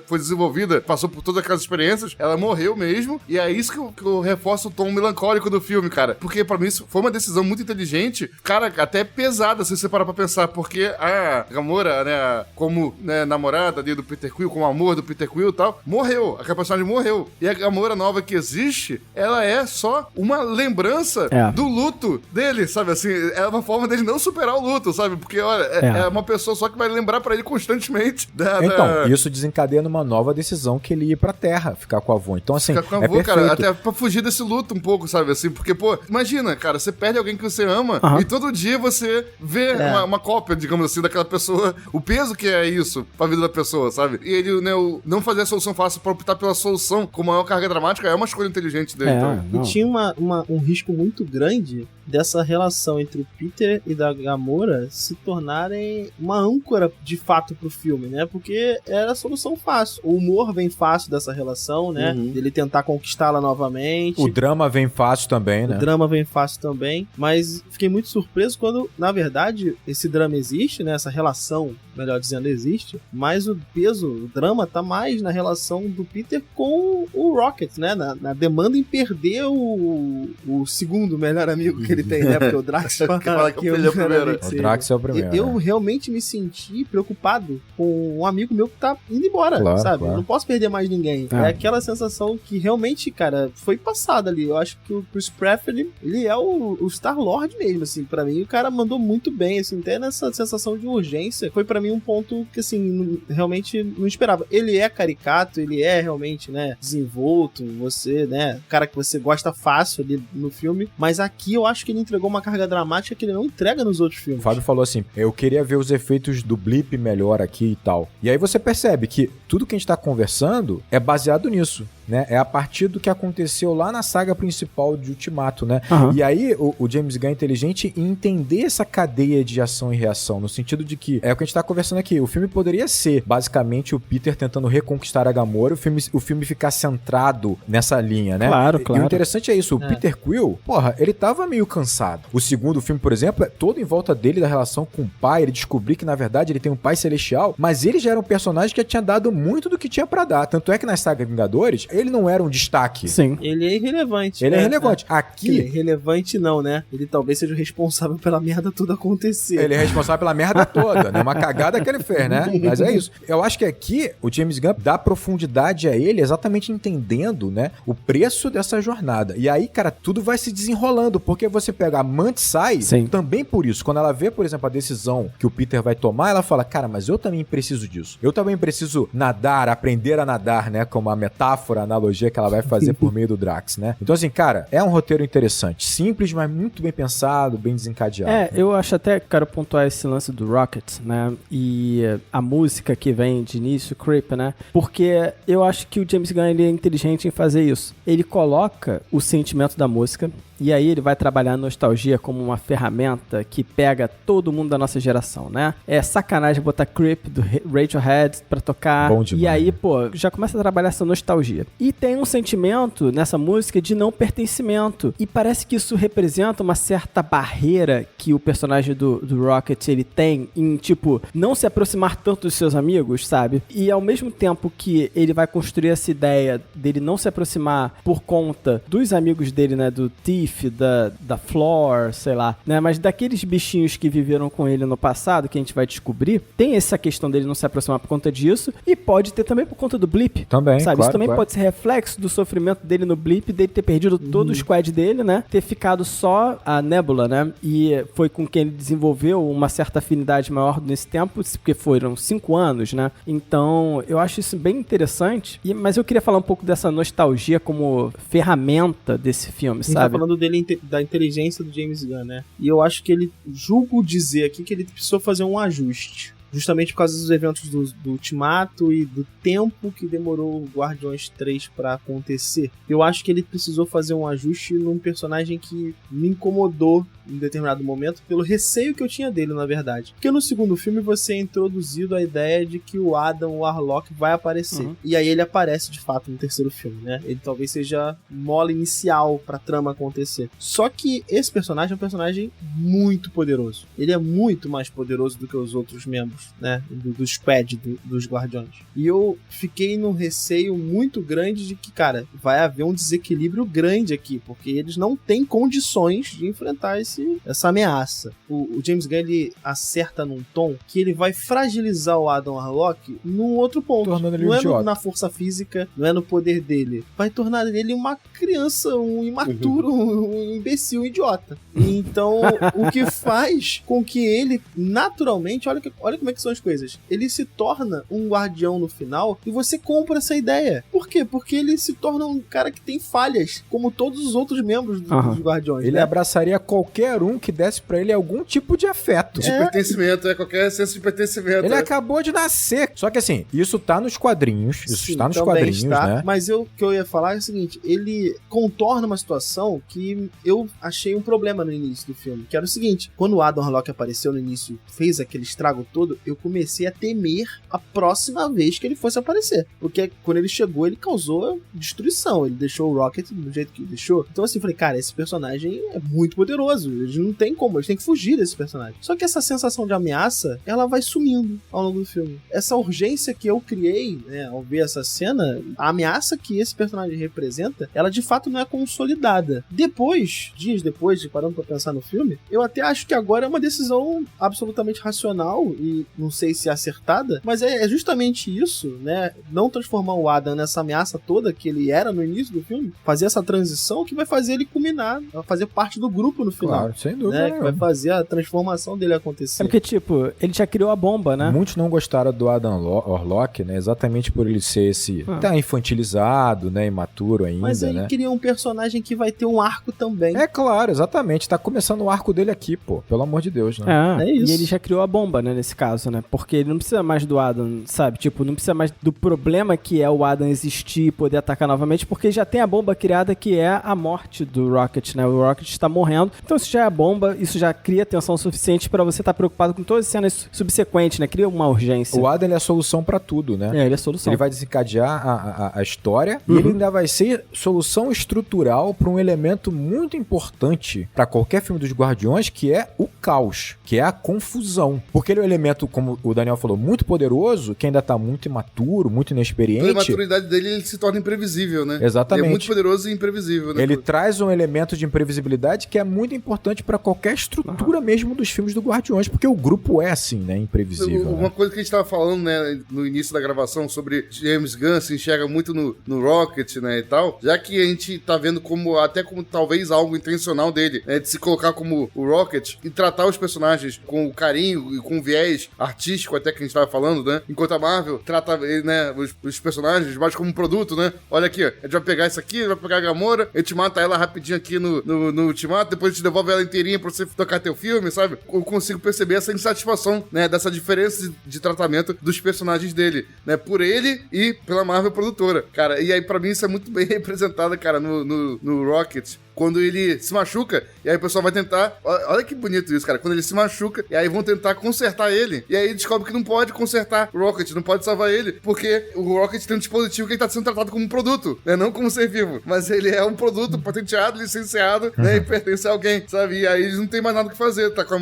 foi desenvolvida, passou por todas aquelas experiências, ela morreu mesmo, e é isso que eu reforço o tom melancólico do filme, cara. Porque pra mim isso foi uma decisão muito inteligente, cara, até pesada, se você parar pra pensar, porque a Gamora, né, como né, namorada ali do Peter Quill, como amor do Peter Quill e tal, morreu. A personagem morreu. E a Gamora nova que existe, ela é só uma lembrança do luto dele, sabe assim? É uma forma dele não superar o luto, sabe? Porque, olha, é uma pessoa só que vai lembrar pra ele constantemente. Então, isso desencadeia numa nova decisão que ele ir pra Terra, ficar com a avó. Então, assim, ficar com a avó, cara, até pra fugir desse luto um pouco, sabe? Assim, porque, pô, imagina, cara, você perde alguém que você ama e todo dia você vê uma cópia, digamos assim, daquela pessoa, o peso que é isso pra vida da pessoa, sabe? E ele, né, não fazer a solução fácil pra optar pela solução com maior carga dramática é uma escolha inteligente dele. E tinha um risco muito grande dessa relação entre o Peter e da Gamora se tornarem uma âncora de fato pro filme, né? Porque era a solução fácil. O humor vem fácil dessa relação, né? Dele tentar conquistá-la novamente. O drama vem fácil também, né? O drama vem fácil também. Mas fiquei muito surpreso quando, na verdade, esse drama existe, né? Essa relação, melhor dizendo, existe. Mas o peso, o drama tá mais na relação do Peter com o Rocket, né? Na demanda em perder o segundo melhor amigo que ele tem, né? Porque o Drax o Drax é o primeiro. eu realmente me senti preocupado com um amigo meu que tá indo embora, sabe? Eu não posso perder mais ninguém. É aquela sensação que realmente, cara, foi passada ali. Eu acho que o Chris Pratt, ele é o Star-Lord mesmo, assim, pra mim. O cara mandou muito bem, assim, até nessa sensação de urgência. Foi pra mim um ponto que, assim, realmente não esperava. Ele é caricato, ele é realmente, né, desenvolto, você, né, cara que você gosta fácil ali no filme, mas aqui eu acho que ele entregou uma carga dramática que ele não entrega nos outros filmes. O Fábio falou assim, eu queria ver os efeitos do blip melhor aqui e tal. E aí você percebe que tudo que a gente tá conversando é baseado nisso, né? É a partir do que aconteceu lá na saga principal de Ultimato, né? E aí o James Gunn é inteligente em entender essa cadeia de ação e reação, no sentido de que, é o que a gente tá conversando aqui, o filme poderia ser basicamente o Peter tentando reconquistar a Gamora, o filme ficar centrado nessa linha, né? Claro. E o interessante é isso, o Peter Quill, porra, ele tava meio cansado. O segundo filme, por exemplo, é todo em volta dele, da relação com o pai, ele descobrir que, na verdade, ele tem um pai celestial, mas ele já era um personagem que tinha dado muito do que tinha pra dar. Tanto é que na saga Vingadores, ele não era um destaque. Sim. Ele é irrelevante. Ele é relevante. Aqui... Ele é relevante não, né? Ele talvez seja o responsável pela merda toda acontecer. Ele é responsável pela merda toda, né? Uma cagada que ele fez, né? Mas é isso. Eu acho que aqui, o James Gunn dá profundidade a ele, exatamente entendendo, né, o preço dessa jornada. E aí, cara, tudo vai se desenrolando, porque você pega a Mantis sai, também por isso. Quando ela vê, por exemplo, a decisão que o Peter vai tomar, ela fala, cara, mas eu também preciso disso. Eu também preciso nadar, aprender a nadar, né? Como a metáfora, a analogia que ela vai fazer por meio do Drax, né? Então, assim, cara, é um roteiro interessante. Simples, mas muito bem pensado, bem desencadeado. É, eu acho até que quero pontuar esse lance do Rocket, né? E a música que vem de início, Creep, né? Porque eu acho que o James Gunn, ele é inteligente em fazer isso. Ele coloca o sentimento da música, e aí ele vai trabalhar a nostalgia como uma ferramenta que pega todo mundo da nossa geração, né? É sacanagem botar Creep do Radiohead pra tocar. Bom demais. E aí, pô, já começa a trabalhar essa nostalgia. E tem um sentimento nessa música de não pertencimento. E parece que isso representa uma certa barreira que o personagem do Rocket, ele tem em, tipo, não se aproximar tanto dos seus amigos, sabe? E ao mesmo tempo que ele vai construir essa ideia dele não se aproximar por conta dos amigos dele, né? Do Tiff, da Floor, sei lá, né? Mas daqueles bichinhos que viveram com ele no passado, que a gente vai descobrir, tem essa questão dele não se aproximar por conta disso, e pode ter também por conta do Blip. Também, sabe? Claro, isso também claro. pode ser reflexo do sofrimento dele no Blip, dele ter perdido todo o squad dele, né? Ter ficado só a Nebula, né? E foi com quem ele desenvolveu uma certa afinidade maior nesse tempo, porque foram 5 anos, né? Então, eu acho isso bem interessante, mas eu queria falar um pouco dessa nostalgia como ferramenta desse filme, A gente sabe? tá falando dele, da inteligência do James Gunn, né? E eu acho que ele, julgo dizer aqui, que ele precisou fazer um ajuste. Justamente por causa dos eventos do Ultimato e do tempo que demorou o Guardiões 3 pra acontecer. Eu acho que ele precisou fazer um ajuste num personagem que me incomodou em determinado momento, pelo receio que eu tinha dele, na verdade. Porque no segundo filme você é introduzido a ideia de que o Adam Warlock vai aparecer. E aí ele aparece de fato no terceiro filme, né? Ele talvez seja mola inicial pra trama acontecer. Só que esse personagem é um personagem muito poderoso. Ele é muito mais poderoso do que os outros membros, né? Do squad dos Guardiões. E eu fiquei num receio muito grande de que, cara, vai haver um desequilíbrio grande aqui, porque eles não têm condições de enfrentar essa ameaça. O James Gunn, ele acerta num tom que ele vai fragilizar o Adam Warlock num outro ponto. Tornando ele não um é idiota. na força física, não é no poder dele. Vai tornar ele uma criança, um imaturo, um imbecil, um idiota. Então, o que faz com que ele, naturalmente, olha como é que são as coisas. Ele se torna um guardião no final e você compra essa ideia. Por quê? Porque ele se torna um cara que tem falhas, como todos os outros membros dos guardiões. Ele né? abraçaria qualquer um que desse pra ele algum tipo de afeto. De pertencimento, qualquer senso de pertencimento. Ele acabou de nascer. Só que assim, isso tá nos quadrinhos. Isso Sim, está nos também quadrinhos, está, né? Mas o que eu ia falar é o seguinte, ele contorna uma situação que eu achei um problema no início do filme, que era o seguinte, quando o Adam Warlock apareceu no início, fez aquele estrago todo, eu comecei a temer a próxima vez que ele fosse aparecer, porque quando ele chegou, ele causou destruição, ele deixou o Rocket do jeito que ele deixou. Então assim, eu falei, cara, esse personagem é muito poderoso, Eles não tem como, eles têm que fugir desse personagem. Só que essa sensação de ameaça, ela vai sumindo ao longo do filme. Essa urgência que eu criei, né, ao ver essa cena, a ameaça que esse personagem representa, ela de fato não é consolidada. Depois, dias depois, de parando pra pensar no filme, eu até acho que agora é uma decisão absolutamente racional e não sei se é acertada, mas é justamente isso, né, não transformar o Adam nessa ameaça toda que ele era no início do filme, fazer essa transição que vai fazer ele culminar, fazer parte do grupo no final. Claro, sem dúvida. Né, que vai fazer a transformação dele acontecer. É porque, tipo, ele já criou a bomba, né? Muitos não gostaram do Adam Warlock, né? Exatamente por ele ser esse... Tá infantilizado, né? Imaturo ainda, mas ele né? queria um personagem que vai ter um arco também. É claro, exatamente. Tá começando o arco dele aqui, pô. Pelo amor de Deus, né? É isso. E ele já criou a bomba, né? Nesse caso, né? Porque ele não precisa mais do Adam, sabe? Tipo, não precisa mais do problema que é o Adam existir e poder atacar novamente, porque já tem a bomba criada que é a morte do Rocket, né? O Rocket está morrendo. Então, isso já é a bomba, isso já cria tensão suficiente pra você estar preocupado com todas as cenas subsequentes, né? Cria uma urgência. O Adam, ele é a solução pra tudo, né? Ele é a solução. Ele vai desencadear a história e ele ainda vai ser solução estrutural pra um elemento muito importante pra qualquer filme dos Guardiões, que é o caos, que é a confusão. Porque ele é um elemento, como o Daniel falou, muito poderoso, que ainda tá muito imaturo, muito inexperiente. Pela imaturidade dele, ele se torna imprevisível, né? Exatamente. Ele é muito poderoso e imprevisível, né? Ele traz um elemento de imprevisibilidade que é muito importante pra qualquer estrutura mesmo dos filmes do Guardiões, porque o grupo é assim, né? Imprevisível. Uma coisa que a gente tava falando, né, no início da gravação sobre James Gunn se enxerga muito no Rocket, né, e tal, já que a gente tá vendo como, até como talvez algo intencional dele, né, de se colocar como o Rocket e tratar os personagens com carinho e com viés artístico, até que a gente tava falando, né, enquanto a Marvel trata, né, os personagens mais como um produto, né, olha aqui, ó, a gente vai pegar isso aqui, vai pegar a Gamora, a gente mata ela rapidinho aqui no Ultimato, depois a gente devolve ela inteirinha pra você tocar teu filme, sabe? Eu consigo perceber essa insatisfação, né, dessa diferença de tratamento dos personagens dele, né, por ele e pela Marvel produtora, cara, e aí pra mim isso é muito bem representado, cara, no Rocket, quando ele se machuca, e aí o pessoal vai tentar, olha que bonito isso, cara, quando ele se machuca, e aí vão tentar consertar ele, e aí descobre que não pode consertar o Rocket, não pode salvar ele, porque o Rocket tem um dispositivo que ele tá sendo tratado como um produto, né, não como ser vivo, mas ele é um produto patenteado, licenciado, né, e pertence a alguém, sabe, e aí eles não tem mais nada o que fazer, tá com as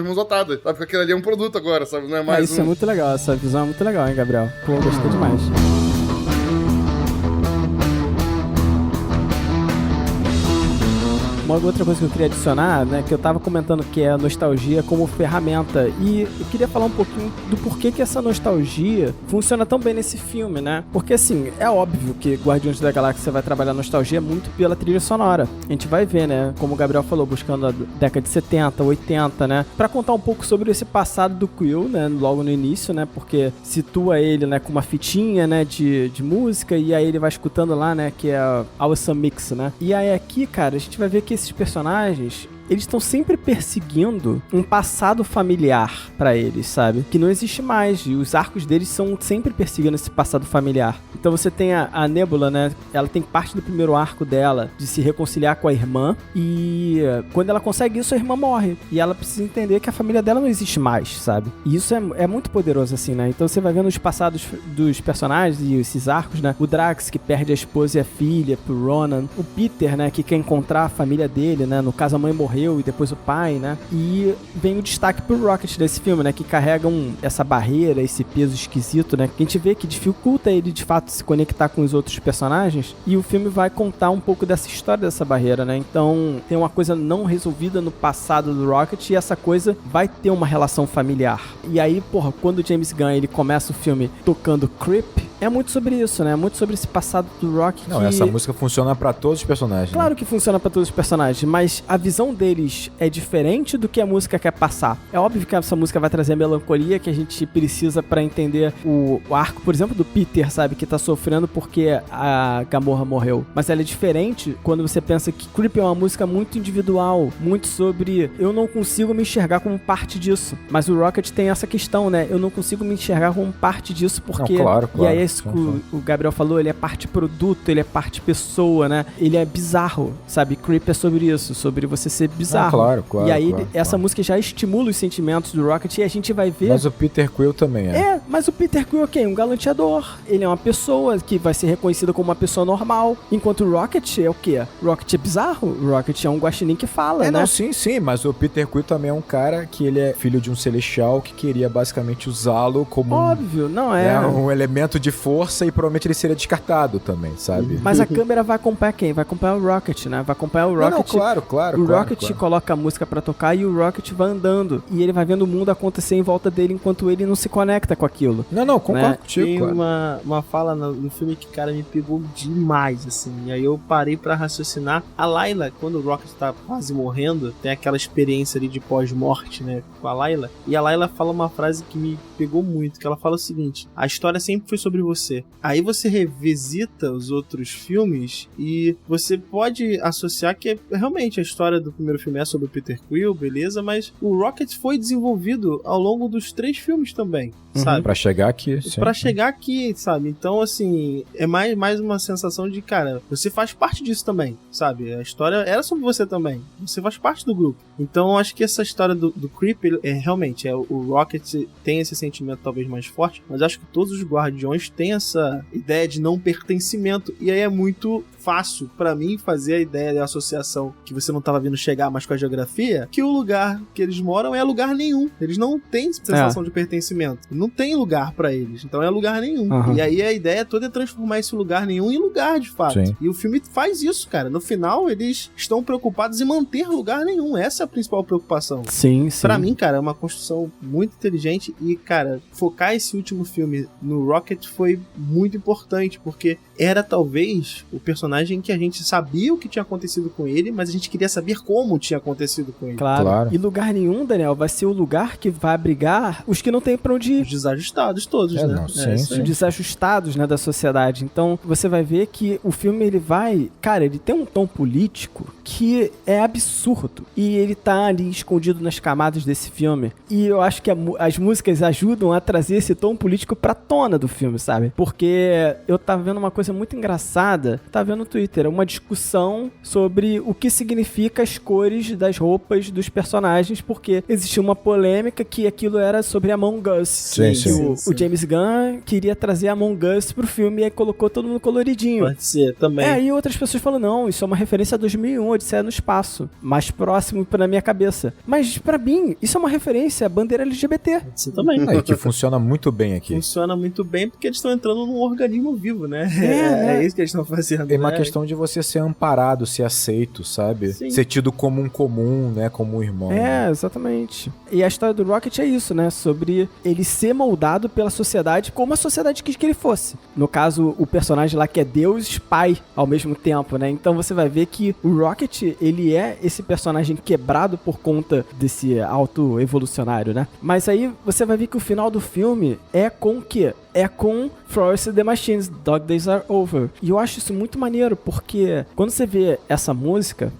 mãos atadas, sabe, porque aquele ali é um produto agora, sabe, não é mais isso é muito legal, essa visão é muito legal, hein, Gabriel? Pô, gostei demais. Uma outra coisa que eu queria adicionar, né, que eu tava comentando que é a nostalgia como ferramenta, e eu queria falar um pouquinho do porquê que essa nostalgia funciona tão bem nesse filme, né? Porque assim, é óbvio que Guardiões da Galáxia vai trabalhar nostalgia muito pela trilha sonora. A gente vai ver, né, como o Gabriel falou, buscando a década de 70, 80, né, pra contar um pouco sobre esse passado do Quill, né, logo no início, né, porque situa ele, né, com uma fitinha, né, de música, e aí ele vai escutando lá, né, que é a Awesome Mix, né. E aí aqui, cara, a gente vai ver que esses personagens, eles estão sempre perseguindo um passado familiar pra eles, sabe? Que não existe mais, e os arcos deles são sempre perseguindo esse passado familiar. Então você tem a Nebula, né? Ela tem parte do primeiro arco dela de se reconciliar com a irmã, e quando ela consegue isso, a irmã morre. E ela precisa entender que a família dela não existe mais, sabe? E isso é muito poderoso, assim, né? Então você vai vendo os passados dos personagens e esses arcos, né? O Drax, que perde a esposa e a filha pro Ronan. O Peter, né? Que quer encontrar a família dele, né? No caso, a mãe morreu e depois o pai, né? E vem o destaque pro Rocket desse filme, né? Que carrega essa barreira, esse peso esquisito, né? Que a gente vê que dificulta ele, de fato, se conectar com os outros personagens. E o filme vai contar um pouco dessa história dessa barreira, né? Então, tem uma coisa não resolvida no passado do Rocket, e essa coisa vai ter uma relação familiar. E aí, porra, quando o James Gunn, ele começa o filme tocando Creep, é muito sobre isso, né? É muito sobre esse passado do Rocket. Não, essa música funciona pra todos os personagens. Claro, né? que funciona pra todos os personagens, mas a visão deles é diferente do que a música quer passar. É óbvio que essa música vai trazer a melancolia que a gente precisa pra entender o arco, por exemplo, do Peter, sabe? Que tá sofrendo porque a Gamora morreu. Mas ela é diferente quando você pensa que Creep é uma música muito individual, muito sobre eu não consigo me enxergar como parte disso. Mas o Rocket tem essa questão, né? Eu não consigo me enxergar como parte disso porque... Não, claro. E aí isso que o Gabriel falou, ele é parte produto, ele é parte pessoa, né? Ele é bizarro, sabe? Creep é sobre isso, sobre você ser bizarro. Claro. E aí, essa música já estimula os sentimentos do Rocket e a gente vai ver... Mas o Peter Quill também é. Mas o Peter Quill é quem? Um galanteador. Ele é uma pessoa que vai ser reconhecida como uma pessoa normal, enquanto o Rocket é o quê? O Rocket é bizarro. O Rocket é um guaxinim que fala, né? Não, sim, mas o Peter Quill também é um cara que ele é filho de um celestial que queria basicamente usá-lo como óbvio, não é? Um elemento de força e provavelmente ele seria descartado também, sabe? Mas a câmera vai acompanhar quem? Vai acompanhar o Rocket, né? Vai acompanhar o Rocket. Não, claro. O Rocket coloca a música pra tocar e o Rocket vai andando. E ele vai vendo o mundo acontecer em volta dele enquanto ele não se conecta com aquilo. Não, concordo contigo. Tem uma fala no filme que, cara, me pegou demais, assim. E aí eu parei pra raciocinar. A Layla, quando o Rocket tá quase morrendo, tem aquela experiência ali de pós-morte, né, com a Layla. E a Layla fala uma frase que me pegou muito, que ela fala o seguinte: a história sempre foi sobre você. Aí você revisita os outros filmes e você pode associar que realmente a história do primeiro filme é sobre o Peter Quill, beleza, mas o Rocket foi desenvolvido ao longo dos 3 filmes também, sabe? Pra chegar aqui. Sim. Pra chegar aqui, sabe? Então, assim, é mais uma sensação de, cara, você faz parte disso também, sabe? A história era sobre você também. Você faz parte do grupo. Então, acho que essa história do Creep, realmente, o Rocket tem esse sentimento talvez mais forte, mas acho que todos os Guardiões têm essa ideia de não pertencimento. E aí é muito fácil pra mim fazer a ideia da associação que você não tava vendo chegar mais com a geografia, que o lugar que eles moram é lugar nenhum. Eles não têm sensação de pertencimento. Não tem lugar pra eles. Então é lugar nenhum. E aí a ideia toda é transformar esse lugar nenhum em lugar, de fato. Sim. E o filme faz isso, cara. No final, eles estão preocupados em manter lugar nenhum. Essa é a principal preocupação. Sim. Pra mim, cara, é uma construção muito inteligente e, cara, focar esse último filme no Rocket foi muito importante, porque era talvez o personagem que a gente sabia o que tinha acontecido com ele, mas a gente queria saber como tinha acontecido com ele. Claro. E lugar nenhum, Daniel, vai ser o lugar que vai abrigar os que não tem pra onde ir. Os desajustados todos, né? Não, sim. Os desajustados, né, da sociedade. Então, você vai ver que o filme, ele vai... Cara, ele tem um tom político que é absurdo. E ele tá ali escondido nas camadas desse filme. E eu acho que as músicas ajudam a trazer esse tom político pra tona do filme, sabe? Porque eu tava vendo uma coisa muito engraçada. Tava vendo no Twitter uma discussão sobre o que significa as cores das roupas dos personagens, porque existia uma polêmica que aquilo era sobre Among Us. Sim. O James Gunn queria trazer Among Us pro filme e aí colocou todo mundo coloridinho. Pode ser, também. E outras pessoas falam, não, isso é uma referência a 2001, Odisseia no Espaço, mais próximo na minha cabeça. Mas pra mim, isso é uma referência à bandeira LGBT. Pode ser também. E que funciona muito bem aqui. Funciona muito bem porque eles estão entrando num organismo vivo, né? É isso que eles estão fazendo. É uma questão de você ser amparado, ser aceito, sabe? Sim. Ser tido como um comum, né? Como um irmão. Né? Exatamente. E a história do Rocket é isso, né? Sobre ele ser moldado pela sociedade como a sociedade quis que ele fosse. No caso, o personagem lá que é Deus, pai, ao mesmo tempo, né? Então você vai ver que o Rocket, ele é esse personagem quebrado por conta desse auto-evolucionário, né? Mas aí você vai ver que o final do filme é com o quê? É com Florence and the Machines, Dog Days Are Over. E eu acho isso muito maneiro, porque quando você vê essa música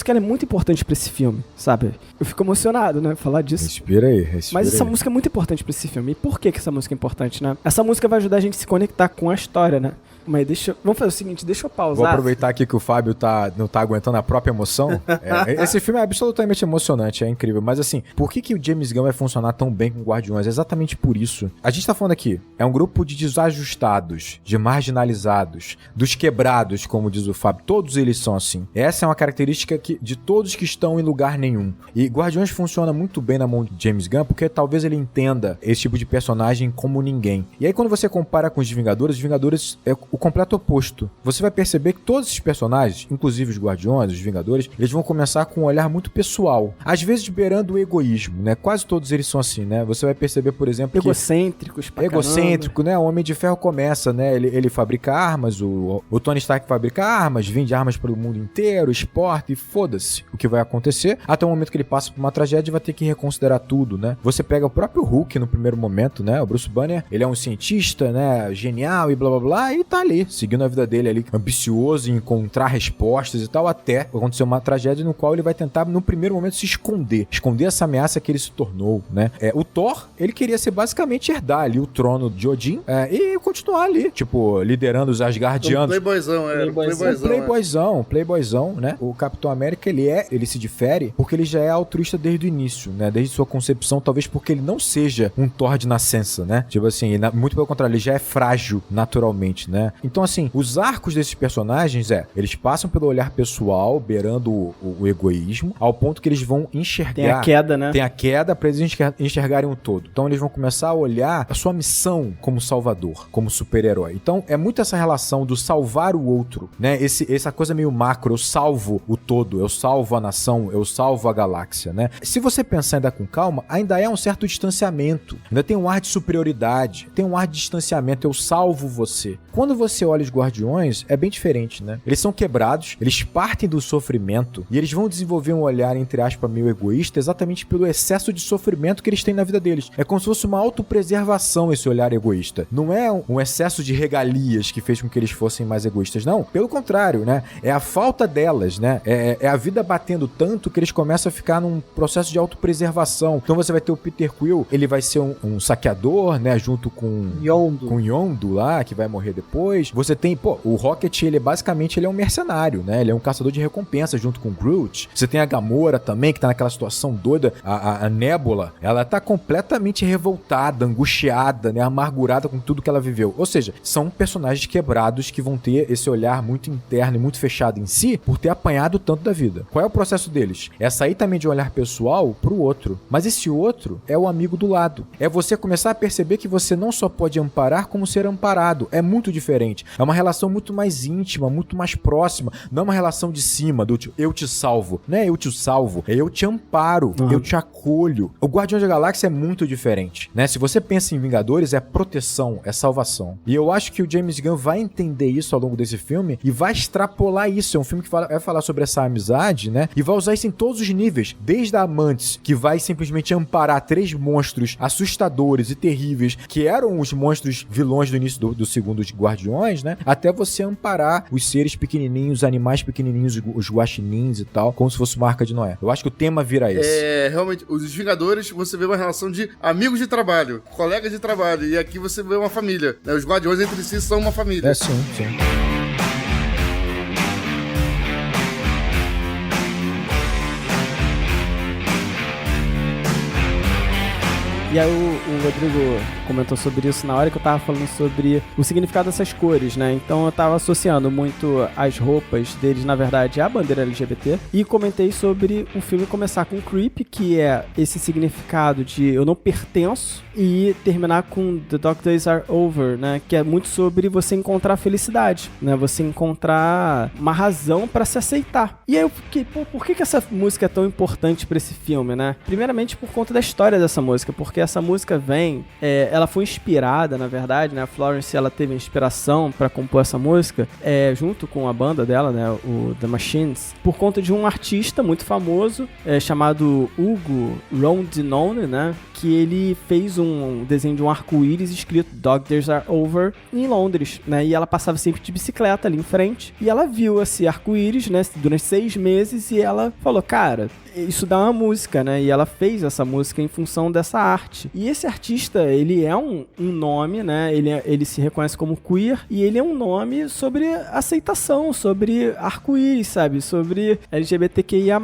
ela é muito importante pra esse filme, sabe? Eu fico emocionado, né, falar disso. Respira aí. Mas essa música é muito importante pra esse filme. E por que essa música é importante, né? Essa música vai ajudar a gente a se conectar com a história, né? Mas vamos fazer o seguinte, deixa eu pausar. Vou aproveitar aqui que o Fábio não tá aguentando a própria emoção. Esse filme é absolutamente emocionante, é incrível. Mas assim, por que o James Gunn vai funcionar tão bem com Guardiões? É exatamente por isso. A gente tá falando aqui, é um grupo de desajustados, de marginalizados, dos quebrados, como diz o Fábio. Todos eles são assim. Essa é uma característica de todos que estão em lugar nenhum. E Guardiões funciona muito bem na mão de James Gunn, porque talvez ele entenda esse tipo de personagem como ninguém. E aí quando você compara com os Vingadores é o completo oposto. Você vai perceber que todos esses personagens, inclusive os Guardiões, os Vingadores, eles vão começar com um olhar muito pessoal. Às vezes beirando o egoísmo, né? Quase todos eles são assim, né? Você vai perceber, por exemplo, egocêntricos pra egocêntrico, né? O Homem de Ferro começa, né? Ele fabrica armas, o Tony Stark fabrica armas, vende armas para o mundo inteiro, exporta e foda-se o que vai acontecer. Até o momento que ele passa por uma tragédia e vai ter que reconsiderar tudo, né? Você pega o próprio Hulk no primeiro momento, né? O Bruce Banner, ele é um cientista, né? Genial e blá blá blá, e tá ali, seguindo a vida dele ali, ambicioso em encontrar respostas e tal, até acontecer uma tragédia no qual ele vai tentar, no primeiro momento, se esconder essa ameaça que ele se tornou, né? O Thor, ele queria ser basicamente herdar ali o trono de Odin e continuar ali, tipo, liderando os Asgardianos. Playboyzão, né? O Capitão América, ele se difere porque ele já é altruísta desde o início, né? Desde sua concepção, talvez porque ele não seja um Thor de nascença, né? Tipo assim, muito pelo contrário, ele já é frágil naturalmente, né? Então, assim, os arcos desses personagens eles passam pelo olhar pessoal, beirando o egoísmo, ao ponto que eles vão enxergar... Tem a queda, né? Tem a queda pra eles enxergarem o todo. Então, eles vão começar a olhar a sua missão como salvador, como super-herói. Então, é muito essa relação do salvar o outro, né? Essa coisa meio macro, eu salvo o todo, eu salvo a nação, eu salvo a galáxia, né? Se você pensar ainda com calma, ainda é um certo distanciamento, ainda tem um ar de superioridade, tem um ar de distanciamento, eu salvo você. Quando você olha os Guardiões, é bem diferente, né? Eles são quebrados, eles partem do sofrimento e eles vão desenvolver um olhar, entre aspas, meio egoísta, exatamente pelo excesso de sofrimento que eles têm na vida deles. É como se fosse uma autopreservação esse olhar egoísta. Não é um excesso de regalias que fez com que eles fossem mais egoístas, não. Pelo contrário, né? É a falta delas, né? É a vida batendo tanto que eles começam a ficar num processo de autopreservação. Então você vai ter o Peter Quill, ele vai ser um saqueador, né? Junto com Yondu lá, que vai morrer depois. Você tem, o Rocket, ele é um mercenário, né? Ele é um caçador de recompensa junto com o Groot. Você tem a Gamora também, que tá naquela situação doida. A Nebula, ela tá completamente revoltada, angustiada, né? Amargurada com tudo que ela viveu. Ou seja, são personagens quebrados que vão ter esse olhar muito interno e muito fechado em si por ter apanhado tanto da vida. Qual é o processo deles? É sair também de um olhar pessoal pro outro. Mas esse outro é o amigo do lado. É você começar a perceber que você não só pode amparar, como ser amparado. É muito diferente. É uma relação muito mais íntima, muito mais próxima. Não é uma relação de cima, do eu te salvo. Não é eu te salvo, é eu te amparo, eu te acolho. O Guardião da Galáxia é muito diferente, né? Se você pensa em Vingadores, é proteção, é salvação. E eu acho que o James Gunn vai entender isso ao longo desse filme e vai extrapolar isso. É um filme que vai falar sobre essa amizade, né? E vai usar isso em todos os níveis. Desde a Amantes, que vai simplesmente amparar 3 monstros assustadores e terríveis, que eram os monstros vilões do início do segundo de Guardiões, né? Até você amparar os seres pequenininhos, os animais pequenininhos, os guaxinins e tal, como se fosse uma Arca de Noé. Eu acho que o tema vira esse. Realmente, os Vingadores, você vê uma relação de amigos de trabalho, colegas de trabalho, e aqui você vê uma família, né? Os Guardiões entre si são uma família. Sim. E aí o Rodrigo comentou sobre isso na hora que eu tava falando sobre o significado dessas cores, né? Então eu tava associando muito as roupas deles, na verdade, à bandeira LGBT. E comentei sobre o filme começar com Creep, que é esse significado de eu não pertenço, e terminar com The Dog Days Are Over, né? Que é muito sobre você encontrar felicidade, né? Você encontrar uma razão pra se aceitar. E aí eu fiquei, por que essa música é tão importante pra esse filme, né? Primeiramente por conta da história dessa música, porque essa música vem, ela foi inspirada, na verdade, né? A Florence, ela teve inspiração pra compor essa música, junto com a banda dela, né? O The Machines, por conta de um artista muito famoso, chamado Ugo Rondinone, né? Que ele fez um desenho de um arco-íris escrito Dog Days Are Over em Londres, né? E ela passava sempre de bicicleta ali em frente, e ela viu esse arco-íris, né? Durante 6 meses, e ela falou, cara, isso dá uma música, né? E ela fez essa música em função dessa arte. E esse artista, ele é um nome, né? Ele se reconhece como queer, e ele é um nome sobre aceitação, sobre arco-íris, sabe? Sobre LGBTQIA+.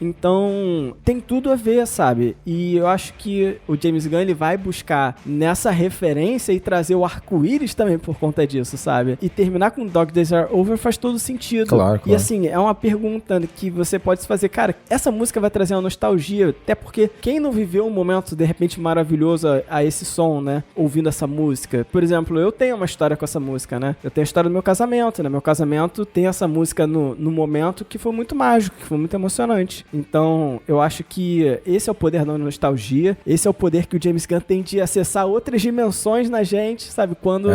Então, tem tudo a ver, sabe? E eu acho que o James Gunn, ele vai buscar nessa referência e trazer o arco-íris também por conta disso, sabe? E terminar com Dog Days Are Over faz todo sentido. Claro. E assim, é uma pergunta que você pode se fazer, cara, essa música vai trazer uma nostalgia, até porque quem não viveu um momento, de repente, maravilhoso a esse som, né? Ouvindo essa música. Por exemplo, eu tenho uma história com essa música, né? Eu tenho a história do meu casamento, né? Meu casamento tem essa música no momento que foi muito mágico, que foi muito emocionante. Então, eu acho que esse é o poder da nostalgia, esse esse é o poder que o James Gunn tem de acessar outras dimensões na gente, sabe? Quando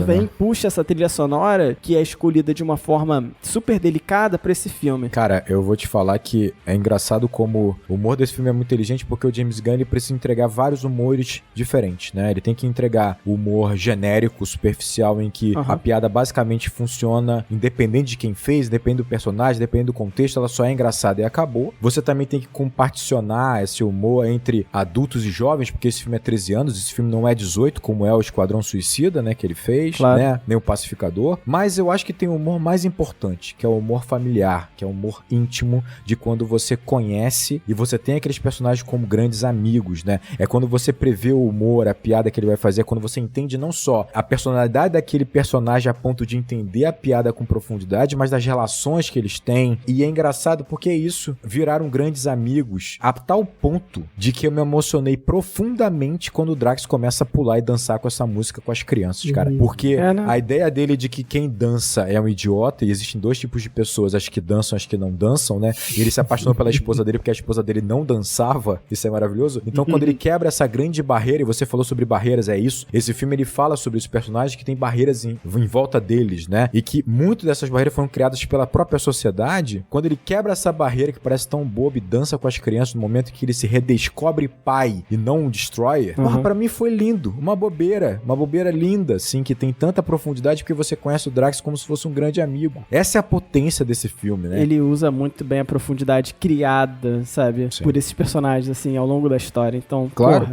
vem, né? puxa essa trilha sonora, que é escolhida de uma forma super delicada pra esse filme. Cara, eu vou te falar que é engraçado como o humor desse filme é muito inteligente, porque o James Gunn ele precisa entregar vários humores diferentes, né? Ele tem que entregar o humor genérico, superficial, em que a piada basicamente funciona independente de quem fez, depende do personagem, depende do contexto, ela só é engraçada e acabou. Você também tem que comparticionar esse humor entre adultos e jovens, porque esse filme é 13 anos, esse filme não é 18, como é o Esquadrão Suicida, né, que ele fez, claro, né, nem o Pacificador, mas eu acho que tem um humor mais importante, que é o humor familiar, que é o humor íntimo de quando você conhece e você tem aqueles personagens como grandes amigos, né, é quando você prevê o humor, a piada que ele vai fazer, é quando você entende não só a personalidade daquele personagem a ponto de entender a piada com profundidade, mas das relações que eles têm, e é engraçado porque é isso, viraram grandes amigos a tal ponto de que eu me emocionei profundamente quando o Drax começa a pular e dançar com essa música com as crianças, cara, porque a ideia dele de que quem dança é um idiota, e existem dois tipos de pessoas, as que dançam e as que não dançam, né, e ele se apaixonou pela esposa dele porque a esposa dele não dançava, isso é maravilhoso, então quando ele quebra essa grande barreira, e você falou sobre barreiras, é isso, esse filme ele fala sobre os personagens que tem barreiras em volta deles, né, e que muito dessas barreiras foram criadas pela própria sociedade. Quando ele quebra essa barreira que parece tão boba e dança com as crianças no momento que ele se redescobre pai e não um destroyer, pra mim foi lindo, uma bobeira linda, assim, que tem tanta profundidade porque você conhece o Drax como se fosse um grande amigo. Essa é a potência desse filme, né? Ele usa muito bem a profundidade criada, sabe? Sim. Por esses personagens, assim, ao longo da história. Então, claro.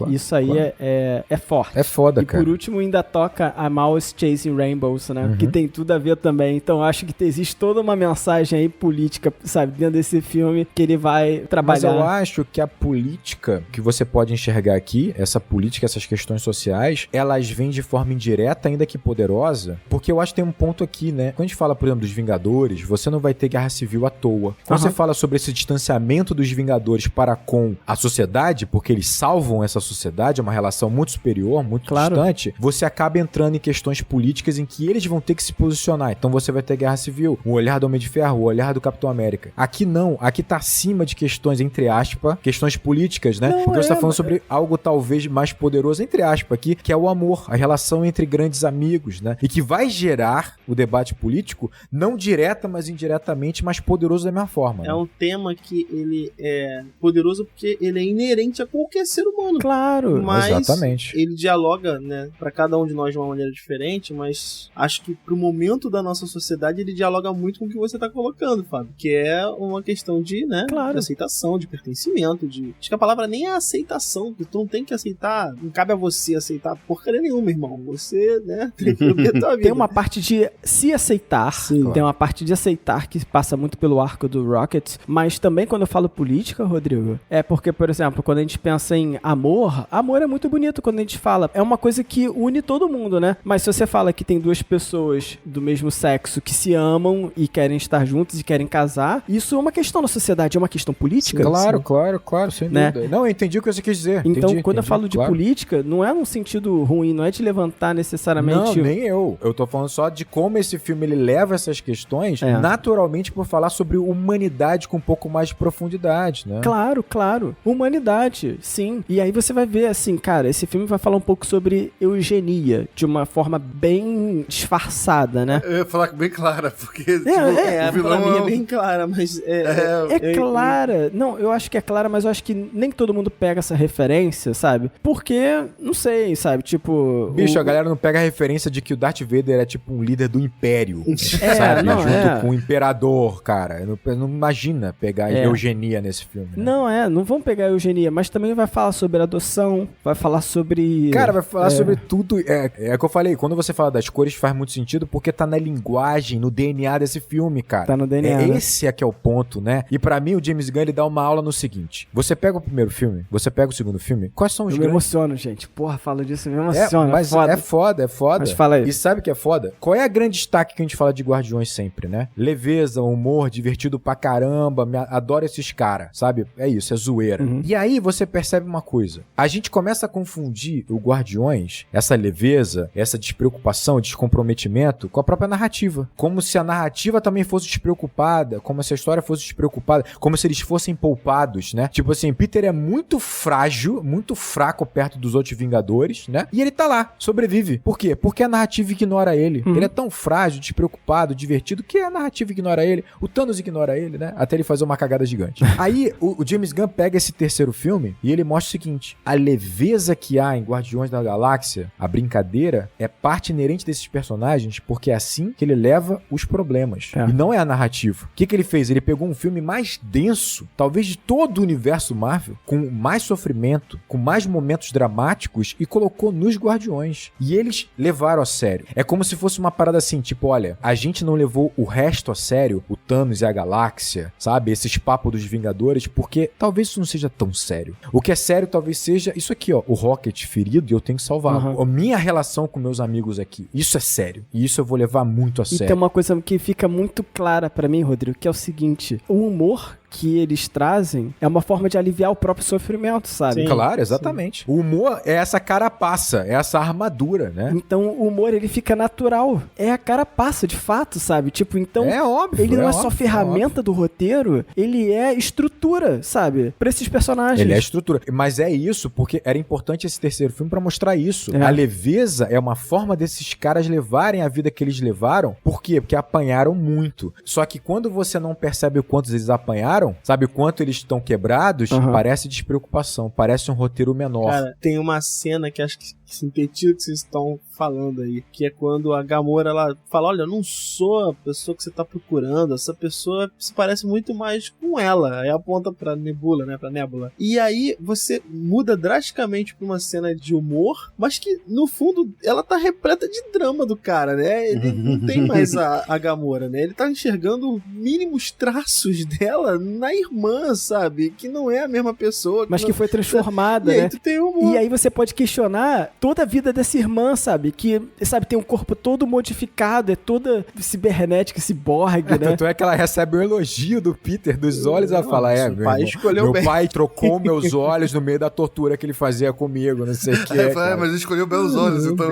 Isso aí é forte. É foda, cara. E por último ainda toca a Mouse Chasing Rainbows, né? Que tem tudo a ver também. Então acho que existe toda uma mensagem aí política, sabe? Dentro desse filme que ele vai trabalhar. Mas eu acho que a política que você pode enxergar aqui, essa política, essas questões sociais, elas vêm de forma indireta, ainda que poderosa, porque eu acho que tem um ponto aqui, né? Quando a gente fala, por exemplo, dos Vingadores, você não vai ter guerra civil à toa. Quando você fala sobre esse distanciamento dos Vingadores para com a sociedade, porque eles salvam essa sociedade, é uma relação muito superior, muito distante, você acaba entrando em questões políticas em que eles vão ter que se posicionar. Então você vai ter guerra civil, o olhar do Homem de Ferro, o olhar do Capitão América. Aqui não, aqui tá acima de questões, entre aspas, questões políticas, né? Não, porque você tá falando sobre algo talvez mais poderoso, entre aspas, aqui, que é o amor, a relação entre grandes amigos, né? E que vai gerar o debate político, não direta, mas indiretamente, mas poderoso da mesma forma. É um tema que ele é poderoso porque ele é inerente a qualquer ser humano. Claro, mas exatamente. Ele dialoga, né, pra cada um de nós de uma maneira diferente, mas acho que pro momento da nossa sociedade ele dialoga muito com o que você tá colocando, Fábio, que é uma questão de, né, de aceitação, de pertencimento, acho que a palavra nem é aceitação, porque tu não tem que aceitar, não cabe a você aceitar porcaria nenhuma, irmão, você, né, tem que viver tua vida. Tem uma parte de se aceitar, tem uma parte de aceitar que passa muito pelo arco do Rocket, mas também quando eu falo política, Rodrigo, é porque, por exemplo, quando a gente pensa em amor é muito bonito quando a gente fala, é uma coisa que une todo mundo, né? Mas se você fala que tem duas pessoas do mesmo sexo que se amam e querem estar juntos e querem casar, isso é uma questão na sociedade, é uma questão política. Claro, sem dúvida. Não, eu entendi o que você quis dizer. Então, quando eu falo de política, não é num sentido ruim, não é de levantar necessariamente... Não, nem eu. Eu tô falando só de como esse filme ele leva essas questões naturalmente por falar sobre humanidade com um pouco mais de profundidade, né? Claro. Humanidade, sim. E aí você vai ver, assim, cara, esse filme vai falar um pouco sobre eugenia, de uma forma bem disfarçada, né? Eu ia falar bem clara, porque o vilão pra mim é bem clara, mas... É clara. Não, eu acho que é clara, mas eu acho que nem todo mundo pega essa referência, sabe? Porque, não sei, sabe? Tipo... Bicho, a galera não pega a referência de que o Darth Vader é tipo um líder do Império, sabe? Junto com o Imperador, cara. Não imagina pegar eugenia nesse filme. Né? Não vão pegar eugenia, mas também vai falar sobre adoção, vai falar sobre... Cara, vai falar sobre tudo. É o que eu falei, quando você fala das cores faz muito sentido porque tá na linguagem, no DNA desse filme, cara. Tá no DNA. Esse é que é o ponto, né? E pra mim o James Gunn ele dá uma aula no seguinte, você pega o primeiro filme, você pega o segundo filme, quais são os grandes... Eu me emociono, gente. Porra, falo disso, me emociona. Mas é foda. Mas fala aí. E sabe o que é foda? Qual é a grande destaque que a gente fala de Guardiões sempre, né? Leveza, humor, divertido pra caramba, adoro esses caras, sabe? É isso, é zoeira. E aí você percebe uma coisa, a gente começa a confundir o Guardiões, essa leveza, essa despreocupação, descomprometimento com a própria narrativa. Como se a narrativa também fosse despreocupada, como se a história fosse despreocupada, como se eles fossem poupados, né? Tipo assim, Peter é muito frágil, muito fraco perto dos outros Vingadores, né? E ele tá lá, sobrevive. Por quê? Porque a narrativa ignora ele. Ele é tão frágil, despreocupado, divertido, que a narrativa ignora ele. O Thanos ignora ele, né? Até ele fazer uma cagada gigante. Aí, o James Gunn pega esse terceiro filme e ele mostra o seguinte: a leveza que há em Guardiões da Galáxia, a brincadeira, é parte inerente desses personagens, porque é assim que ele leva os problemas. E não é a narrativa. O que ele fez? Ele pegou um filme mais denso, talvez de todo o universo Marvel, com mais sofrimento, com mais momentos dramáticos, e colocou nos Guardiões. E eles levaram a sério. É como se fosse uma parada assim, tipo, olha, a gente não levou o resto a sério, o Thanos e a Galáxia, sabe? Esses papos dos Vingadores, porque talvez isso não seja tão sério. O que é sério talvez seja isso aqui, ó, o Rocket ferido e eu tenho que salvar. A minha relação com meus amigos aqui, isso é sério. E isso eu vou levar muito a sério. E tem uma coisa que fica muito clara pra mim, Rodrigo, que é o seguinte: o humor que eles trazem é uma forma de aliviar o próprio sofrimento, sabe? Sim, claro, exatamente. Sim. O humor é essa carapaça, é essa armadura, né? Então o humor, ele fica natural. É a carapaça, de fato, sabe? Tipo, então... É óbvio. Ele não é só ferramenta do roteiro, ele é estrutura, sabe? Pra esses personagens. Ele é estrutura. Mas é isso, porque era importante esse terceiro filme pra mostrar isso. A leveza é uma forma desses caras levarem a vida que eles levaram. Por quê? Porque apanharam muito. Só que quando você não percebe o quanto eles apanharam, sabe o quanto eles estão quebrados, parece despreocupação, parece um roteiro menor. Cara, tem uma cena que acho que sintetiza o que vocês estão falando aí, que é quando a Gamora, ela fala, olha, eu não sou a pessoa que você tá procurando, essa pessoa se parece muito mais com ela, aí aponta pra Nebula, né, pra Nebula. E aí você muda drasticamente pra uma cena de humor, mas que no fundo ela tá repleta de drama do cara, né, ele não tem mais a Gamora, né, ele tá enxergando mínimos traços dela na irmã, sabe, que não é a mesma pessoa. Mas que foi transformada, né, tu tem humor. E aí você pode questionar toda a vida dessa irmã, sabe? Que, sabe, tem um corpo todo modificado, é toda cibernética, ciborgue, né? Tanto é que ela recebe um elogio do Peter dos olhos, ela fala, meu pai escolheu meu pai trocou meus olhos no meio da tortura que ele fazia comigo, não sei o que. Mas ele escolheu belos olhos, então.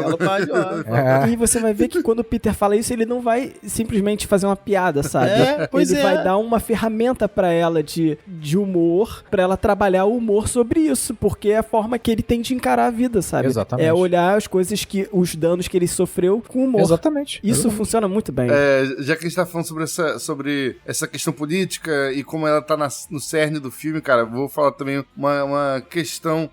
E você vai ver que quando o Peter fala isso, ele não vai simplesmente fazer uma piada, sabe? Ele vai dar uma ferramenta pra ela de humor, pra ela trabalhar o humor sobre isso, porque é a forma que ele tem de encarar a vida, sabe? Exatamente. É olhar as coisas os danos que ele sofreu com humor. Exatamente. Isso funciona muito bem. Já que a gente tá falando sobre essa questão política e como ela tá no cerne do filme, cara, vou falar também uma questão,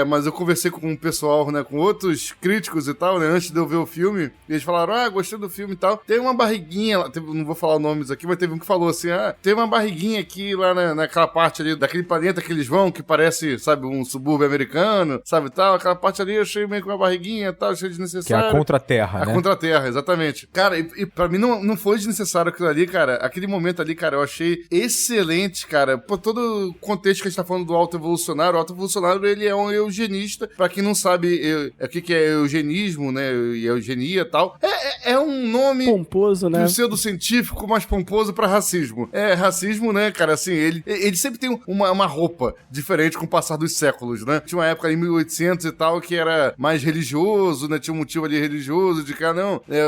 mas eu conversei com um pessoal, né, com outros críticos e tal, né, antes de eu ver o filme, e eles falaram, gostei do filme e tal, tem uma barriguinha lá, não vou falar nomes aqui, mas teve um que falou assim, tem uma barriguinha aqui lá naquela parte ali, daquele planeta que eles vão, que parece, sabe, um subúrbio americano, sabe, tal, aquela parte ali eu achei meio com uma barriguinha e tal, achei desnecessário. Que é a Contra-Terra, né? A Contra-Terra, exatamente. Cara, e pra mim não foi desnecessário aquilo ali, cara. Aquele momento ali, cara, eu achei excelente, cara. Por todo o contexto que a gente tá falando do auto-evolucionário, o auto-evolucionário, ele é um eugenista. Pra quem não sabe o que é eugenismo, né, e eugenia e tal, é um nome... pomposo, né? Pseudocientífico, mas pomposo pra racismo. Racismo, né, cara, assim, ele sempre tem uma roupa diferente com o passar dos séculos, né? Tinha uma época ali, 1800 e tal, que era mais religioso, né? Tinha um motivo ali religioso de que,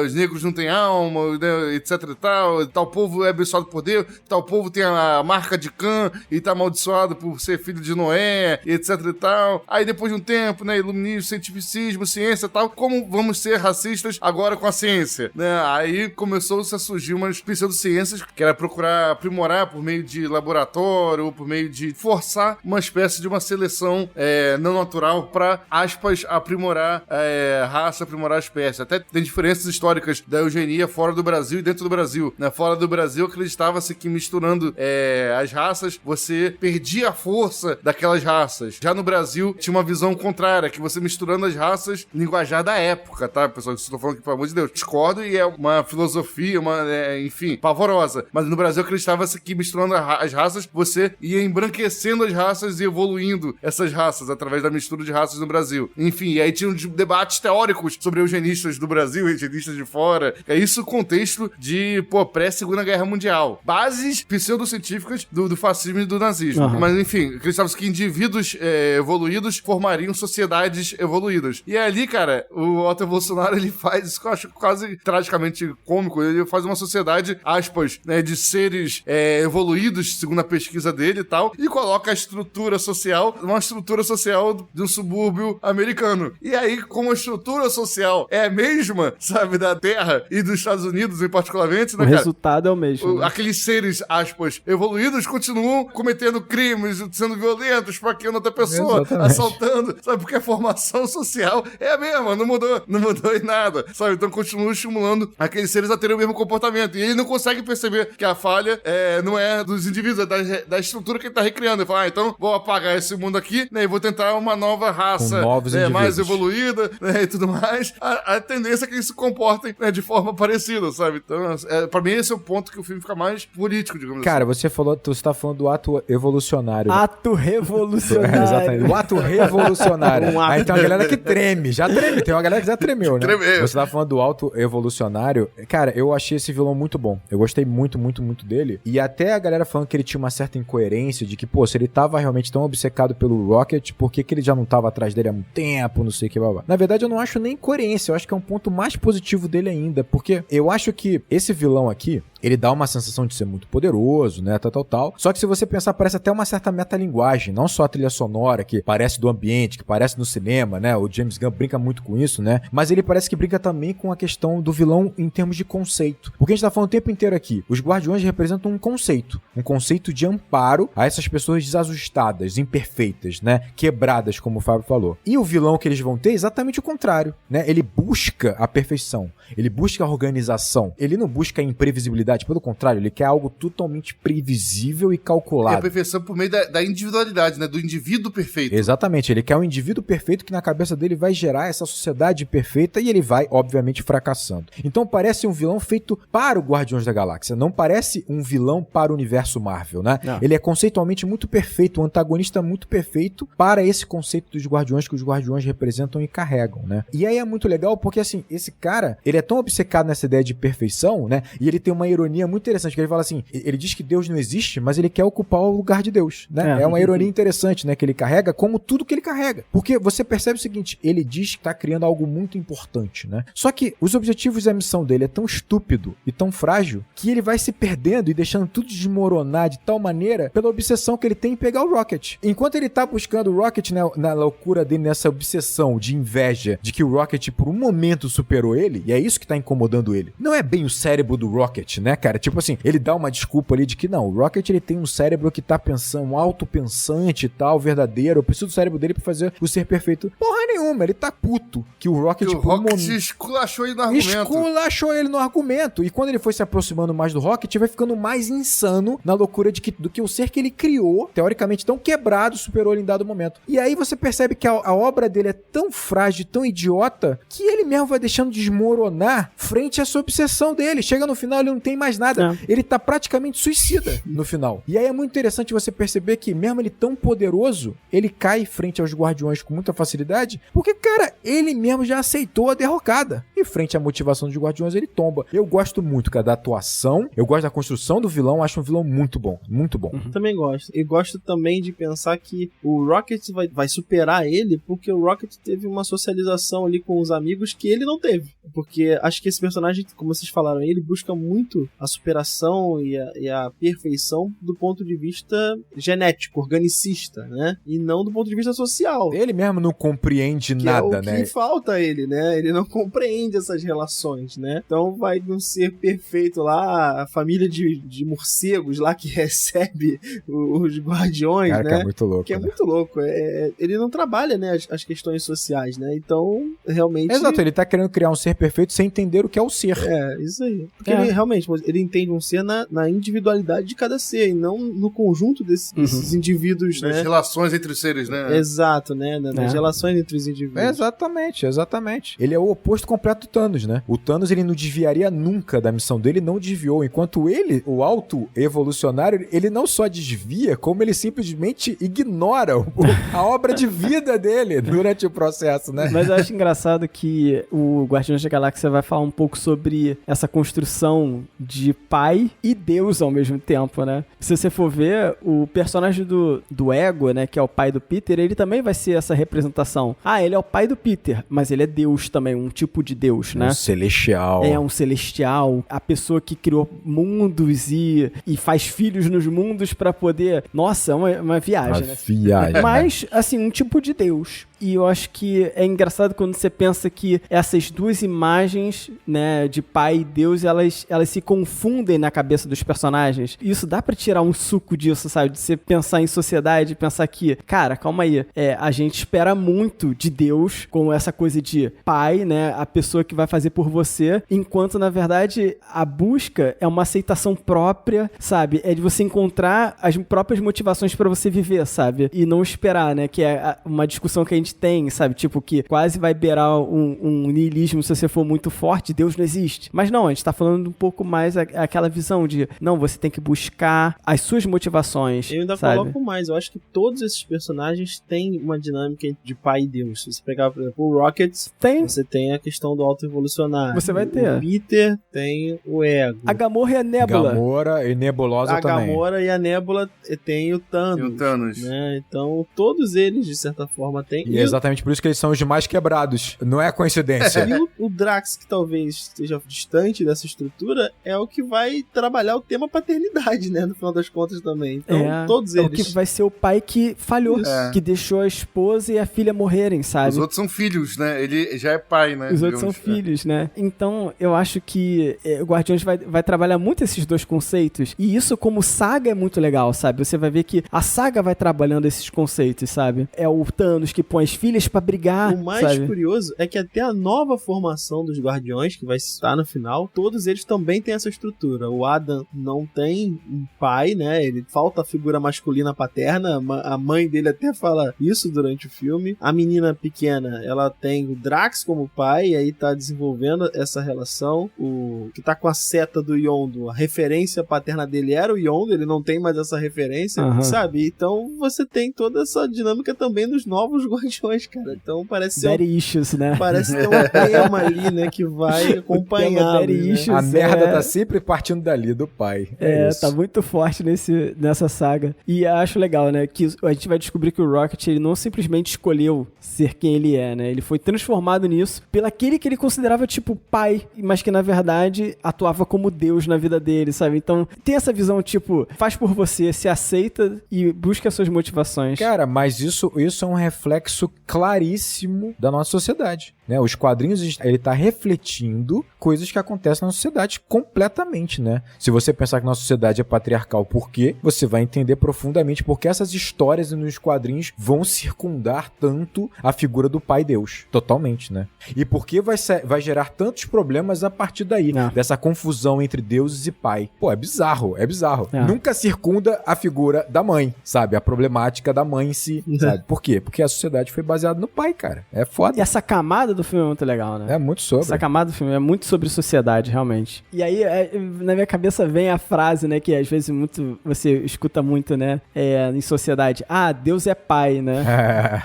os negros não têm alma, né? Etc e tal povo é abençoado por Deus, tal povo tem a marca de Cã e tá amaldiçoado por ser filho de Noé, etc e tal. Aí depois de um tempo, né? Iluminismo, cientificismo, ciência e tal, como vamos ser racistas agora com a ciência, né? Aí começou-se a surgir umas pseudociências que era procurar aprimorar por meio de laboratório, ou por meio de forçar uma espécie de uma seleção não natural pra, aspas, aprimorar raça, aprimorar a espécie. Até tem diferenças históricas da eugenia fora do Brasil e dentro do Brasil, né? Fora do Brasil acreditava-se que misturando as raças, você perdia a força daquelas raças. Já no Brasil tinha uma visão contrária, que você misturando as raças, linguajar da época, tá, pessoal? Isso eu tô falando aqui, pelo amor de Deus. Discordo e é uma filosofia, enfim, pavorosa. Mas no Brasil acreditava-se que misturando as raças, você ia embranquecendo as raças e evoluindo essas raças através da mistura de raças no Brasil. Enfim, e aí tinham debates teóricos sobre eugenistas do Brasil, eugenistas de fora. É isso o contexto de, pré-Segunda Guerra Mundial. Bases pseudocientíficas do fascismo e do nazismo. Uhum. Mas, enfim, acreditava que indivíduos evoluídos formariam sociedades evoluídas. E ali, cara, o Otto Bolsonaro, ele faz isso que eu acho quase tragicamente cômico. Ele faz uma sociedade, aspas, né, de seres evoluídos, segundo a pesquisa dele e tal, e coloca a estrutura social, uma estrutura social de um subúrbio americano. E aí, como a estrutura social é a mesma, sabe, da Terra e dos Estados Unidos, em particularmente, né, O cara? resultado é o mesmo. Aqueles seres, aspas, evoluídos continuam cometendo crimes, sendo violentos, esfaqueando outra pessoa, Exatamente. assaltando, sabe? Porque a formação social é a mesma, não mudou em nada, sabe? Então continua estimulando aqueles seres a terem o mesmo comportamento. E ele não consegue perceber que a falha não é dos indivíduos, é da estrutura que ele tá recriando. Ele fala, então vou apagar esse mundo aqui, né? E vou tentar uma nova raça, Com novos né, mais indivíduos. evoluída, né? E tudo mais. A tendência é que eles se comportem, né, de forma parecida, sabe? Então, pra mim, esse é o ponto que o filme fica mais político, digamos Cara, você tá falando do ato evolucionário. Ato revolucionário. Exatamente. O ato revolucionário. Um ato. Aí tem uma galera que treme, já treme. Tem uma galera que já tremeu, né? Tremeu. Você tava falando do ato evolucionário. Cara, eu achei esse vilão muito bom. Eu gostei muito, muito, muito dele. E até a galera falando que ele tinha uma certa incoerência, de que, se ele tava realmente tão obcecado pelo Rocket, por que ele já não tava atrás dele há muito tempo, não sei o que, blá, blá. Na verdade, eu não acho nem incoerência. Eu acho que é um ponto mais positivo dele ainda. Porque eu acho que esse vilão aqui, ele dá uma sensação de ser muito poderoso, né, tal. Só que se você pensar, parece até uma certa metalinguagem, não só a trilha sonora, que parece do ambiente, que parece no cinema, né, o James Gunn brinca muito com isso, né, mas ele parece que brinca também com a questão do vilão em termos de conceito. Porque a gente tá falando o tempo inteiro aqui, os Guardiões representam um conceito de amparo a essas pessoas desajustadas, imperfeitas, né, quebradas, como o Fábio falou. E o vilão que eles vão ter é exatamente o contrário, né, ele busca a perfeição, ele busca a organização, ele não busca a imprevisibilidade, pelo contrário, ele quer algo totalmente previsível e E a calculado. perfeição por meio da individualidade, né? Do indivíduo perfeito. Exatamente, ele quer um indivíduo perfeito que na cabeça dele vai gerar essa sociedade perfeita e ele vai, obviamente, fracassando. Então parece um vilão feito para o Guardiões da Galáxia, não parece um vilão para o universo Marvel, né? Não. Ele é conceitualmente muito perfeito, um antagonista muito perfeito para esse conceito dos Guardiões que os Guardiões representam e carregam, né? E aí é muito legal porque, assim, esse cara, ele é tão obcecado nessa ideia de perfeição, né? E ele tem uma ironia muito interessante, que ele fala assim, ele diz que Deus não existe, mas ele quer ocupar o lugar de Deus, né? É uma ironia interessante, né? Que ele carrega como tudo que ele carrega. Porque você percebe o seguinte, ele diz que tá criando algo muito importante, né? Só que os objetivos e a missão dele é tão estúpido e tão frágil que ele vai se perdendo e deixando tudo desmoronar de tal maneira pela obsessão que ele tem em pegar o Rocket. Enquanto ele tá buscando o Rocket, né, na loucura dele, nessa obsessão de inveja de que o Rocket por um momento superou ele, e é isso que tá incomodando ele. Não é bem o cérebro do Rocket, né, cara? Tipo assim, ele dá uma desculpa ali de que não, o Rocket ele tem um cérebro que tá pensando, um autopensante e tal, verdadeiro, eu preciso do cérebro dele pra fazer o ser perfeito. Porra nenhuma, ele tá puto que o Rocket Que o por um Rocket momento esculachou ele no argumento. esculachou ele no argumento. E quando ele foi se aproximando mais do Rocket, vai ficando mais insano na loucura do que o ser que ele criou, teoricamente tão quebrado, superou ele em dado momento. E aí você percebe que a obra dele é tão frágil, tão idiota, que ele mesmo vai deixando desmoronar frente à sua obsessão dele. Chega no final, ele não tem mais nada. Ele tá praticamente suicida no final. E aí é muito interessante você perceber que mesmo ele tão poderoso, ele cai frente aos Guardiões com muita facilidade, porque, cara, ele mesmo já aceitou a derrocada. E frente à motivação dos Guardiões, ele tomba. Eu gosto muito, cara, da atuação, eu gosto da construção do vilão, acho um vilão muito bom, muito bom. Também gosto. E gosto também de pensar que o Rocket vai superar ele, porque o Rocket teve uma socialização ali com os amigos que ele não teve. Porque acho que esse personagem, como vocês falaram, ele busca muito a superação e a perfeição do ponto de vista genético, organicista, né? E não do ponto de vista social. Ele mesmo não compreende Que nada, é o né? que falta a ele, né? Ele não compreende essas relações, né? Então vai não ser perfeito lá, a família de morcegos lá que recebe os guardiões, Cara, né? que é muito louco. Que é né? muito louco. Ele não trabalha, né, as questões sociais, né? Então, realmente... Exato, ele tá querendo criar um ser perfeito sem entender o que é o ser. Isso aí. Porque ele realmente, ele entende um ser na individualidade de cada ser, e não no conjunto desses indivíduos, As né? relações entre os seres, né? Exato, né? Nas relações entre os outros indivíduos. Exatamente. Ele é o oposto completo do Thanos, né? O Thanos, ele não desviaria nunca da missão dele, não desviou. Enquanto ele, o auto-evolucionário, ele não só desvia, como ele simplesmente ignora a obra de vida dele durante o processo, né? Mas eu acho engraçado que o Guardiões da Galáxia vai falar um pouco sobre essa construção de pai e Deus ao mesmo tempo, né? Se você for ver, o personagem do Ego, né, que é o pai do Peter, ele também vai ser essa representação. Ah, ele é o pai do Peter, mas ele é Deus também, um tipo de Deus, né? Um celestial. É, um celestial, a pessoa que criou mundos e faz filhos nos mundos pra poder... Nossa, é uma viagem, né? Viagem. Mas, assim, um tipo de Deus. E eu acho que é engraçado quando você pensa que essas duas imagens, né, de pai e Deus, elas se confundem na cabeça dos personagens. E isso dá pra tirar um suco disso, sabe? De você pensar em sociedade, pensar que, cara, calma aí, a gente espera muito de Deus, com essa coisa de pai, né, a pessoa que vai fazer por você, enquanto, na verdade, a busca é uma aceitação própria, sabe? É de você encontrar as próprias motivações pra você viver, sabe? E não esperar, né, que é uma discussão que a gente tem, sabe? Tipo, que quase vai beirar um niilismo se você for muito forte, Deus não existe. Mas não, a gente tá falando um pouco mais aquela visão de, não, você tem que buscar as suas motivações, Eu ainda sabe? coloco mais, eu acho que todos esses personagens têm uma dinâmica de pai e Deus. Se você pegar, por exemplo, o Rocket, você tem a questão do auto-evolucionário. Você vai ter. O Peter tem o Ego. A Gamorra e a Nebula. Gamora e Nebulosa também. A Gamora e a Nebula tem o Thanos. E o Thanos. Né? Então, todos eles, de certa forma, têm. E é exatamente por isso que eles são os mais quebrados. Não é coincidência. E o Drax, que talvez esteja distante dessa estrutura, é o que vai trabalhar o tema paternidade, né? No final das contas também. Então, todos é eles. o que vai ser o pai que falhou, que deixou a esposa e a filha morrerem, sabe? Os outros são filhos, né? Ele já é pai, né? Os outros são filhos, né? Então, eu acho que o Guardiões vai trabalhar muito esses dois conceitos. E isso, como saga, é muito legal, sabe? Você vai ver que a saga vai trabalhando esses conceitos, sabe? É o Thanos que põe as filhas pra brigar, O mais sabe? curioso é que até a nova formação dos Guardiões, que vai estar no final, todos eles também têm essa estrutura. O Adam não tem um pai, né? Ele falta a figura masculina paterna. A mãe dele até fala isso durante o filme. A menina pequena, ela tem o Drax como pai, e aí tá desenvolvendo essa relação. O que tá com a seta do Yondo, a referência paterna dele era o Yondo, ele não tem mais essa referência, sabe? Então você tem toda essa dinâmica também nos novos Guardiões, cara. Então parece ser Daddy issues, né? parece ter um tema ali, né, que vai acompanhar. Daddy issues, A merda tá sempre partindo dali, do pai. Isso. Tá muito forte nessa saga. E acho legal, né, que a gente vai descobrir que o Rocket, ele não simplesmente escolheu ser quem ele é, né? Ele foi transformado nisso pelo aquele que ele considerava, tipo, pai, mas que, na verdade, atuava como Deus na vida dele, sabe? Então, tem essa visão, tipo, faz por você, se aceita e busca as suas motivações. Cara, mas isso é um reflexo claríssimo da nossa sociedade, né? Os quadrinhos, ele tá refletindo coisas que acontecem na sociedade completamente, né? Se você pensar que nossa sociedade é patriarcal, por quê? Você vai entender profundamente porque essas histórias nos quadrinhos vão circundar tanto a figura do pai Deus. Totalmente, né? E por que vai gerar tantos problemas a partir daí, dessa confusão entre deuses e pai. Pô, é bizarro. Nunca circunda a figura da mãe, sabe? A problemática da mãe em si, sabe? Por quê? Porque a sociedade foi baseada no pai, cara. É foda. E essa camada do filme é muito legal, né? É muito sobre. Essa camada do filme é muito sobre sociedade, realmente. E aí, na minha cabeça vem a frase, né, que às vezes você escuta muito, né, em sociedade. Ah, Deus é pai, né?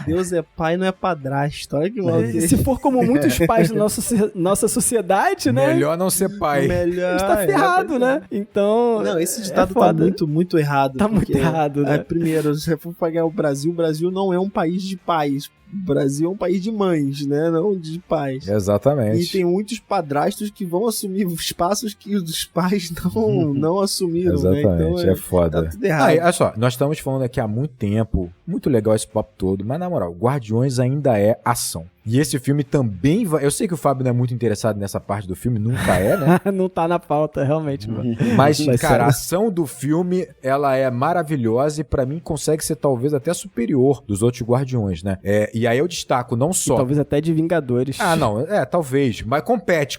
Deus é pai, não é padrasto. Olha que mal. Se for como muitos pais da nossa sociedade, né? Melhor não ser pai. A gente tá ferrado, né? Então... Não, esse ditado tá muito errado. Tá muito errado, né? Primeiro, se for pegar o Brasil não é um país de pais. O Brasil é um país de mães, né? Não de pais. Exatamente. E tem muitos padrastos que vão assumir espaços que os pais não assumiram, exatamente, né? Então é foda. Tá tudo errado. Olha só, nós estamos falando aqui há muito tempo, muito legal esse papo todo, mas na moral, Guardiões ainda é ação. E esse filme também vai... Eu sei que o Fábio não é muito interessado nessa parte do filme, nunca é, né? Não tá na pauta, realmente, mano. Mas, cara, a ação do filme, ela é maravilhosa e pra mim consegue ser talvez até superior dos outros Guardiões, né? E aí eu destaco não só... E talvez até de Vingadores. Ah, não, talvez, mas compete.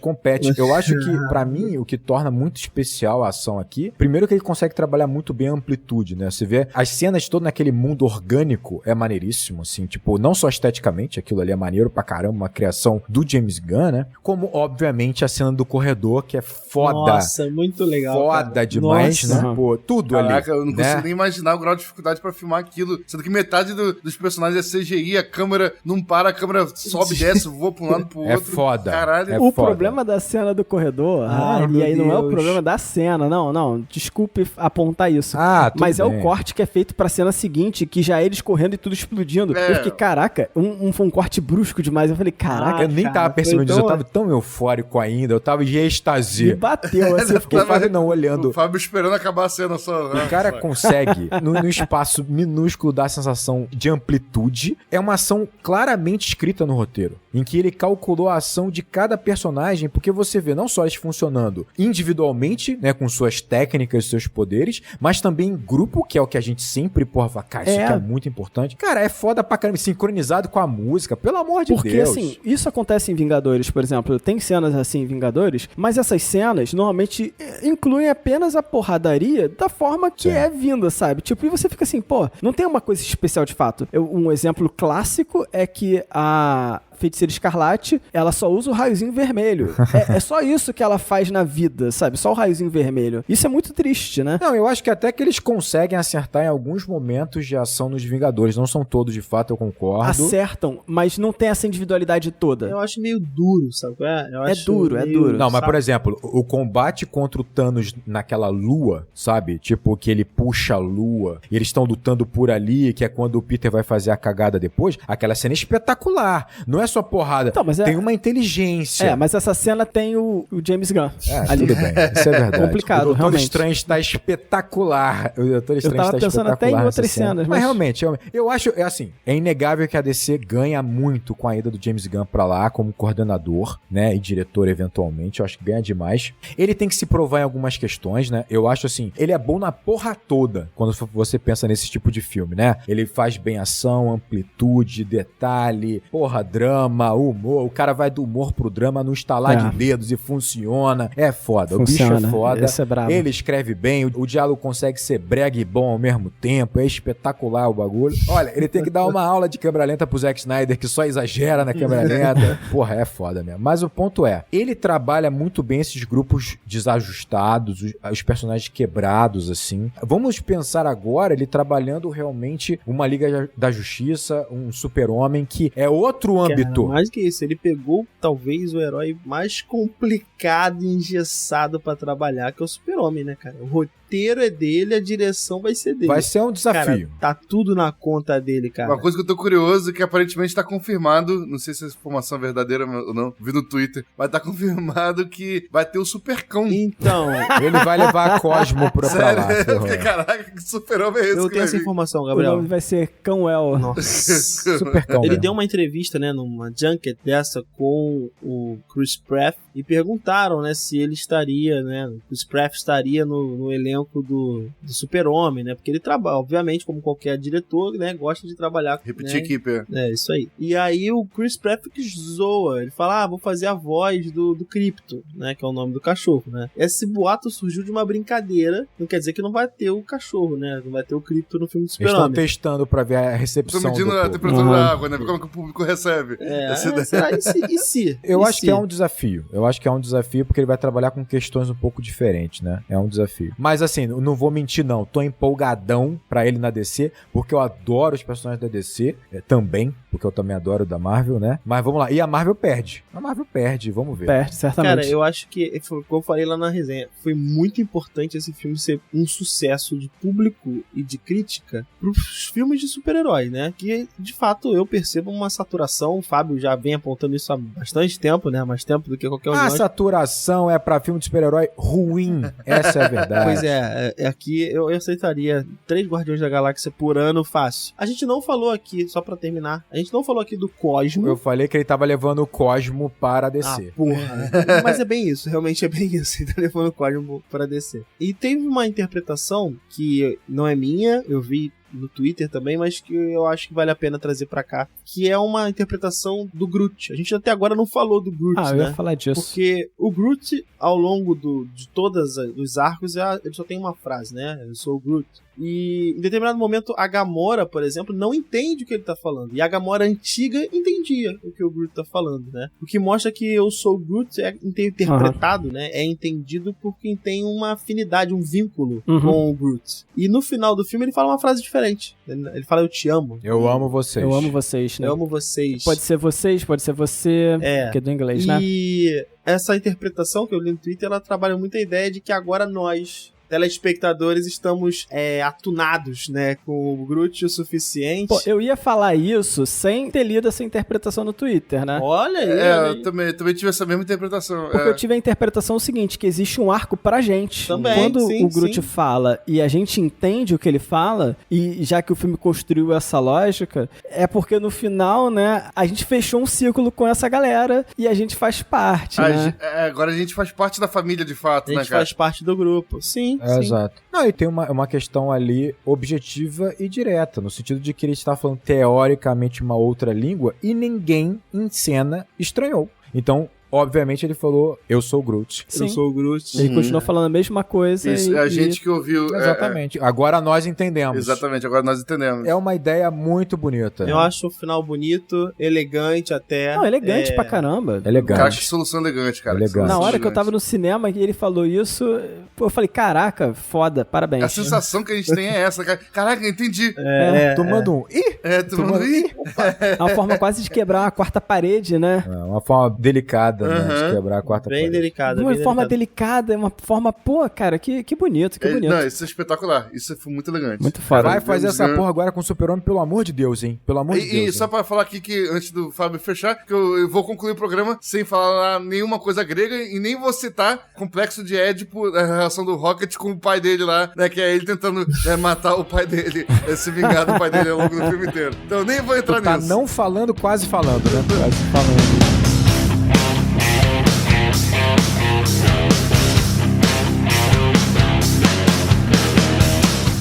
Eu acho que, pra mim, o que torna muito especial a ação aqui, primeiro que ele consegue trabalhar muito bem a amplitude, né? Você vê as cenas todas naquele mundo orgânico, é maneiríssimo, assim, tipo, não só esteticamente, aquilo ali é maneiro pra caramba, uma criação do James Gunn, né? Como, obviamente, a cena do corredor, que é foda. Nossa, muito legal. Foda cara. demais, Nossa. né? Pô, tudo ali. Caraca, eu não né? consigo nem imaginar o grau de dificuldade pra filmar aquilo. Sendo que metade dos personagens é CGI, a câmera não para, a câmera sobe e desce, voa pra um lado pro outro. É foda. Caralho. O problema da cena do corredor, e aí não é o Deus. problema da cena, não, desculpe apontar isso. Tudo mas bem. é o corte que é feito pra cena seguinte, que já é eles correndo e tudo explodindo. Eu fiquei, caraca, foi um corte brusco demais. Eu falei, caraca, Eu nem tava percebendo isso, eu tava tão eufórico ainda, eu tava de êxtase. me bateu, assim, eu fiquei... O Fábio não olhando. O Fábio esperando acabar a cena só. O cara consegue, no espaço minúsculo, dar a sensação de amplitude. É uma ação claramente escrita no roteiro, em que ele calculou a ação de cada personagem, porque você vê não só eles funcionando individualmente, né, com suas técnicas, seus poderes, mas também em grupo, que é o que a gente sempre, fala, cara, isso aqui é muito importante. Cara, é foda pra caramba, sincronizado com a música, pelo amor de Deus. Porque, assim, isso acontece em Vingadores, por exemplo. Tem cenas assim em Vingadores, mas essas cenas normalmente incluem apenas a porradaria da forma que é vinda, sabe? Tipo, e você fica assim, pô, não tem uma coisa especial de fato. Um exemplo clássico é que a Feiticeira Escarlate, ela só usa o raiozinho vermelho. É só isso que ela faz na vida, sabe? Só o raiozinho vermelho. Isso é muito triste, né? Não, eu acho que até que eles conseguem acertar em alguns momentos de ação nos Vingadores. Não são todos, de fato, eu concordo. Acertam, mas não tem essa individualidade toda. Eu acho meio duro, sabe? É duro. Não, mas por exemplo, o combate contra o Thanos naquela lua, sabe? Tipo, que ele puxa a lua e eles estão lutando por ali, que é quando o Peter vai fazer a cagada depois. Aquela cena é espetacular. Não é só porrada. Então, mas tem uma inteligência. Mas essa cena tem o James Gunn. Ali. Tudo bem. Isso é verdade. Complicado, o Doutor realmente. Estranho está espetacular. O Doutor Estranho Eu tava está pensando até em espetacular outras nessa cena. cenas, Mas realmente, eu acho, assim, é inegável que a DC ganha muito com a ida do James Gunn pra lá, como coordenador, né, e diretor eventualmente. Eu acho que ganha demais. Ele tem que se provar em algumas questões, né? Eu acho, assim, ele é bom na porra toda quando você pensa nesse tipo de filme, né? Ele faz bem ação, amplitude, detalhe, porra, drama, humor. O cara vai do humor pro drama no estalar de dedos e funciona. É foda. Funciona. O bicho é foda. Esse é brabo. Ele escreve bem. O diálogo consegue ser brega e bom ao mesmo tempo. É espetacular o bagulho. Olha, ele tem que dar uma aula de câmera lenta pro Zack Snyder, que só exagera na câmera lenta. Porra, é foda mesmo. Mas o ponto é, ele trabalha muito bem esses grupos desajustados, os personagens quebrados, assim. Vamos pensar agora ele trabalhando realmente uma Liga da Justiça, um Super-Homem, que é outro âmbito. Mais que isso, ele pegou talvez o herói mais complicado e engessado pra trabalhar, que é o Super-Homem, né, cara? O roteiro é dele, a direção vai ser dele. Vai ser um desafio. Cara, tá tudo na conta dele, cara. Uma coisa que eu tô curioso é que aparentemente tá confirmado, não sei se essa informação é verdadeira ou não, vi no Twitter, mas tá confirmado que vai ter o Supercão. Então, ele vai levar a Cosmo pra Sério? lá. Porque, caraca, que Super-Homem é esse? eu que tenho vai essa vir? informação, O Gabriel. nome vai ser Cãoel. Nossa. Supercão. Ele mesmo. deu uma entrevista, né, numa junket dessa com o Chris Pratt e perguntaram, né, se ele estaria, né, o Chris Pratt estaria no elenco do Super-Homem, né, porque ele trabalha, obviamente, como qualquer diretor, né, gosta de trabalhar. Repetir né, equipe, é. É, isso aí. E aí o Chris Pratt que zoa, ele fala, vou fazer a voz do Krypto, né, que é o nome do cachorro, né. Esse boato surgiu de uma brincadeira, não quer dizer que não vai ter o cachorro, né, não vai ter o Krypto no filme do Eles estão Super-Homem. testando pra ver a Tô recepção medindo do a povo. temperatura da água, né? Ver como que o público recebe. Essa ideia. Será? E se? Eu acho que é um desafio. Eu acho que é um desafio porque ele vai trabalhar com questões um pouco diferentes, né? É um desafio. Mas assim, não vou mentir não. Tô empolgadão pra ele na DC, porque eu adoro os personagens da DC também, porque eu também adoro o da Marvel, né? Mas vamos lá. E a Marvel perde. A Marvel perde, vamos ver. Perde, certamente. Cara, eu acho que, como eu falei lá na resenha, foi muito importante esse filme ser um sucesso de público e de crítica pros filmes de super-herói, né? Que, de fato, eu percebo uma saturação. O Fábio já vem apontando isso há bastante tempo, né? Mais tempo do que qualquer um de A nós. saturação é pra filme de super-herói ruim. Essa é a verdade. Pois é, Aqui eu aceitaria 3 Guardiões da Galáxia por ano fácil. A gente não falou aqui, só pra terminar, a gente não falou aqui do Cosmo. Eu falei que ele tava levando o Cosmo para descer. Porra. Mas é bem isso, realmente é bem isso. Ele tá levando o Cosmo para descer. E teve uma interpretação que não é minha, eu vi no Twitter também, mas que eu acho que vale a pena trazer pra cá, que é uma interpretação do Groot. A gente até agora não falou do Groot, eu né? ia falar disso. Porque o Groot, ao longo de todos os arcos, ele só tem uma frase, né? Eu sou o Groot. E em determinado momento a Gamora, por exemplo, não entende o que ele tá falando. E a Gamora antiga entendia o que o Groot tá falando, né? O que mostra que eu sou o Groot é interpretado, né? É entendido por quem tem uma afinidade, um vínculo com o Groot. E no final do filme ele fala uma frase diferente. Ele fala, eu te amo. Eu amo vocês. Eu amo vocês, né? Eu amo vocês. Pode ser vocês, pode ser você. Que é do inglês, né? E essa interpretação que eu li no Twitter, ela trabalha muito a ideia de que agora nós, telespectadores, estamos atunados, né, com o Groot o suficiente. Pô, eu ia falar isso sem ter lido essa interpretação no Twitter, né? Olha aí. Eu também tive essa mesma interpretação. Porque eu tive a interpretação seguinte, que existe um arco pra gente. Também, Quando sim, o Groot fala e a gente entende o que ele fala, e já que o filme construiu essa lógica, é porque no final, né, a gente fechou um ciclo com essa galera e a gente faz parte, né? Agora a gente faz parte da família, de fato, A né, gente cara? faz parte do grupo. Sim, sim. Exato. Não, e tem uma questão ali objetiva e direta, no sentido de que ele está falando teoricamente uma outra língua e ninguém em cena estranhou. Então, obviamente ele falou, eu sou o Groot. Sim. Eu sou o Groot. Ele continuou falando a mesma coisa. Isso, a gente que ouviu... Exatamente. Agora nós entendemos. Exatamente, agora nós entendemos. É uma ideia muito bonita. Eu acho o final bonito, elegante até. Não, elegante pra caramba. Elegante. Cara, que solução elegante, cara. Elegante. Na hora que eu tava no cinema e ele falou isso, pô, eu falei, caraca, foda, parabéns. A sensação que a gente tem é essa, cara. Caraca, entendi. Tomando um. Ih! Tomando... Ih! É uma forma quase de quebrar a quarta parede, né? É uma forma delicada, né, de quebrar a quarta Bem parede. delicada. Uma bem forma delicada. delicada, uma forma, pô, cara, que bonito, que bonito. Não, isso é espetacular. Isso foi muito elegante. Muito foda. Vai fazer essa porra agora com o Super-Homem, pelo amor de Deus, hein? Pelo amor de Deus. E só pra falar aqui que, antes do Fábio fechar, que eu vou concluir o programa sem falar nenhuma coisa grega e nem vou citar Complexo de Édipo, a relação do Rocket com o pai dele lá, né? Que é ele tentando matar o pai dele, se vingar do pai dele ao longo do filme inteiro. Então eu nem vou entrar Tá nisso. não falando, quase falando, né? Quase falando.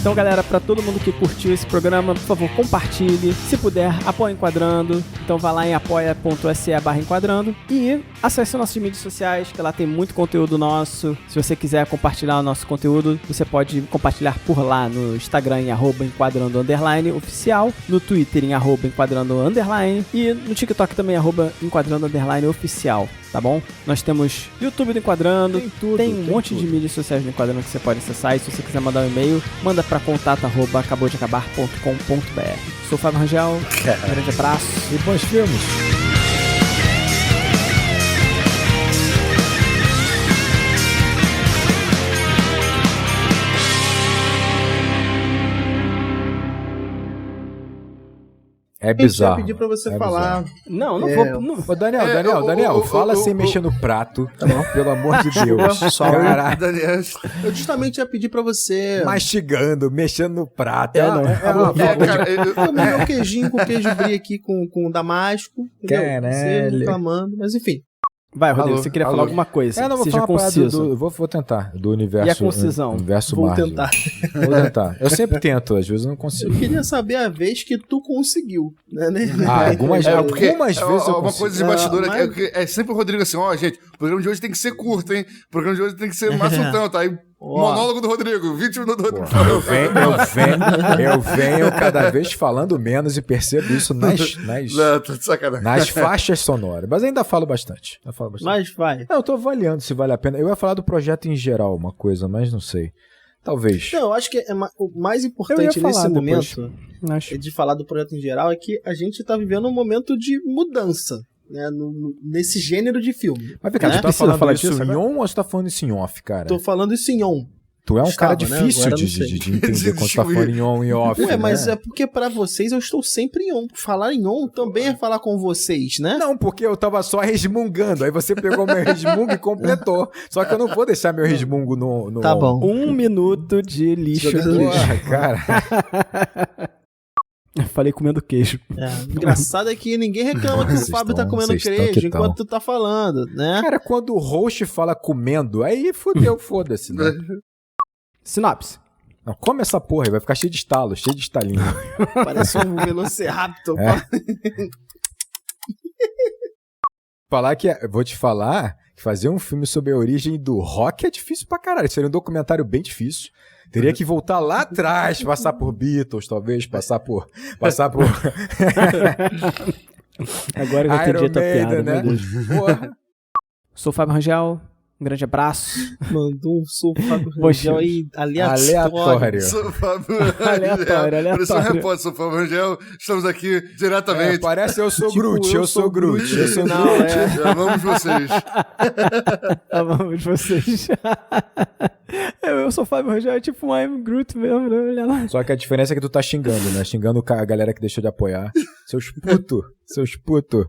Então, galera, pra todo mundo que curtiu esse programa, por favor, compartilhe. Se puder, apoie Enquadrando. Então vai lá em apoia.se/enquadrando e acesse nossas mídias sociais, que lá tem muito conteúdo nosso. Se você quiser compartilhar o nosso conteúdo, você pode compartilhar por lá no Instagram em @enquadrando_oficial, no Twitter em @enquadrando_ e no TikTok também @enquadrando_oficial. Tá bom? Nós temos YouTube do Enquadrando, tem um monte de mídias sociais do Enquadrando que você pode acessar. E se você quiser mandar um e-mail, manda pra contato@acabodeacabar.com.br. Sou o Fábio Rangel, um grande abraço E bons filmes. É bizarro. Eu ia pedir pra você falar. Não vou. Não. Ô, Daniel, fala sem mexer no prato, pelo amor de Deus. Caralho. Daniel, Eu justamente ia pedir pra você. Mastigando, mexendo no prato. Comer meu queijinho com queijo brie aqui com damasco. Entendeu? Você reclamando, mas enfim. Vai, Rodrigo, você queria falar alguma coisa. Não, vou Seja falar conciso. vou tentar. Do universo. E a concisão? Universo Vou Marvel. tentar. Vou tentar. Eu sempre tento, às vezes eu não consigo. Eu queria saber a vez que tu conseguiu, né? Algumas vezes eu uma consigo. coisa de bastidor mas- é sempre o Rodrigo assim, gente, o programa de hoje tem que ser curto, hein? O programa de hoje tem que ser mais um tanto. Aí, monólogo do Rodrigo, 20 minutos do Rodrigo. Eu venho cada vez falando menos e percebo isso Não, tô de sacanagem. nas faixas sonoras. Mas ainda falo bastante. Mas vai. Não, eu tô avaliando se vale a pena. Eu ia falar do projeto em geral, uma coisa, mas não sei. Talvez. Não, eu acho que o mais Eu importante ia falar nesse depois. momento Acho. de falar do projeto em geral é que a gente tá vivendo um momento de mudança, né? Nesse gênero de filme. Mas, cara, né? tu tá Precisa falando falar isso disso em agora? on ou você tá falando isso em off, cara? Tô falando isso em on. Tu é um cara Estava, né? difícil Agora de não sei. entender quando tá falando em on e off. Ué, mas né? é porque pra vocês eu estou sempre em on. Falar em on também é falar com vocês, né? Não, porque eu tava só resmungando. Aí você pegou meu resmungo e completou. Só que eu não vou deixar meu resmungo no Tá on. bom. 1 minuto de lixo aqui. Porra, cara. Falei comendo queijo. Engraçado é que ninguém reclama que o Vocês Fábio tá tão- comendo vocês tão queijo que enquanto tão. tu tá falando, né? Cara, quando o host fala comendo, aí fudeu, foda-se, né? Sinopse. Não, come essa porra aí, vai ficar cheio de estalo, cheio de estalinho. Parece um Velociraptor. Vou te falar que fazer um filme sobre a origem do rock é difícil pra caralho. Seria um documentário bem difícil. Teria que voltar lá atrás, passar por Beatles, talvez, passar por Agora eu Iron entendi a tua Maiden, piada, né? meu Deus. Porra. Sou o Fábio Rangel. Um grande abraço. Mandou um Fábio Poxa. Rangel aí aleatório. Aleatório. Sou o Fábio Aleatório. Parece um repórter, sou o Fábio Rangel. Estamos aqui diretamente. Parece eu sou Tipo, Groot, eu sou Groot. Eu sou Não, Groot. Amamos vocês. Amamos vocês. Eu sou o Fábio Rangel, é tipo um I'm Groot mesmo, né? Olha lá. Só que a diferença é que tu tá xingando, né? Xingando a galera que deixou de apoiar. Seus puto.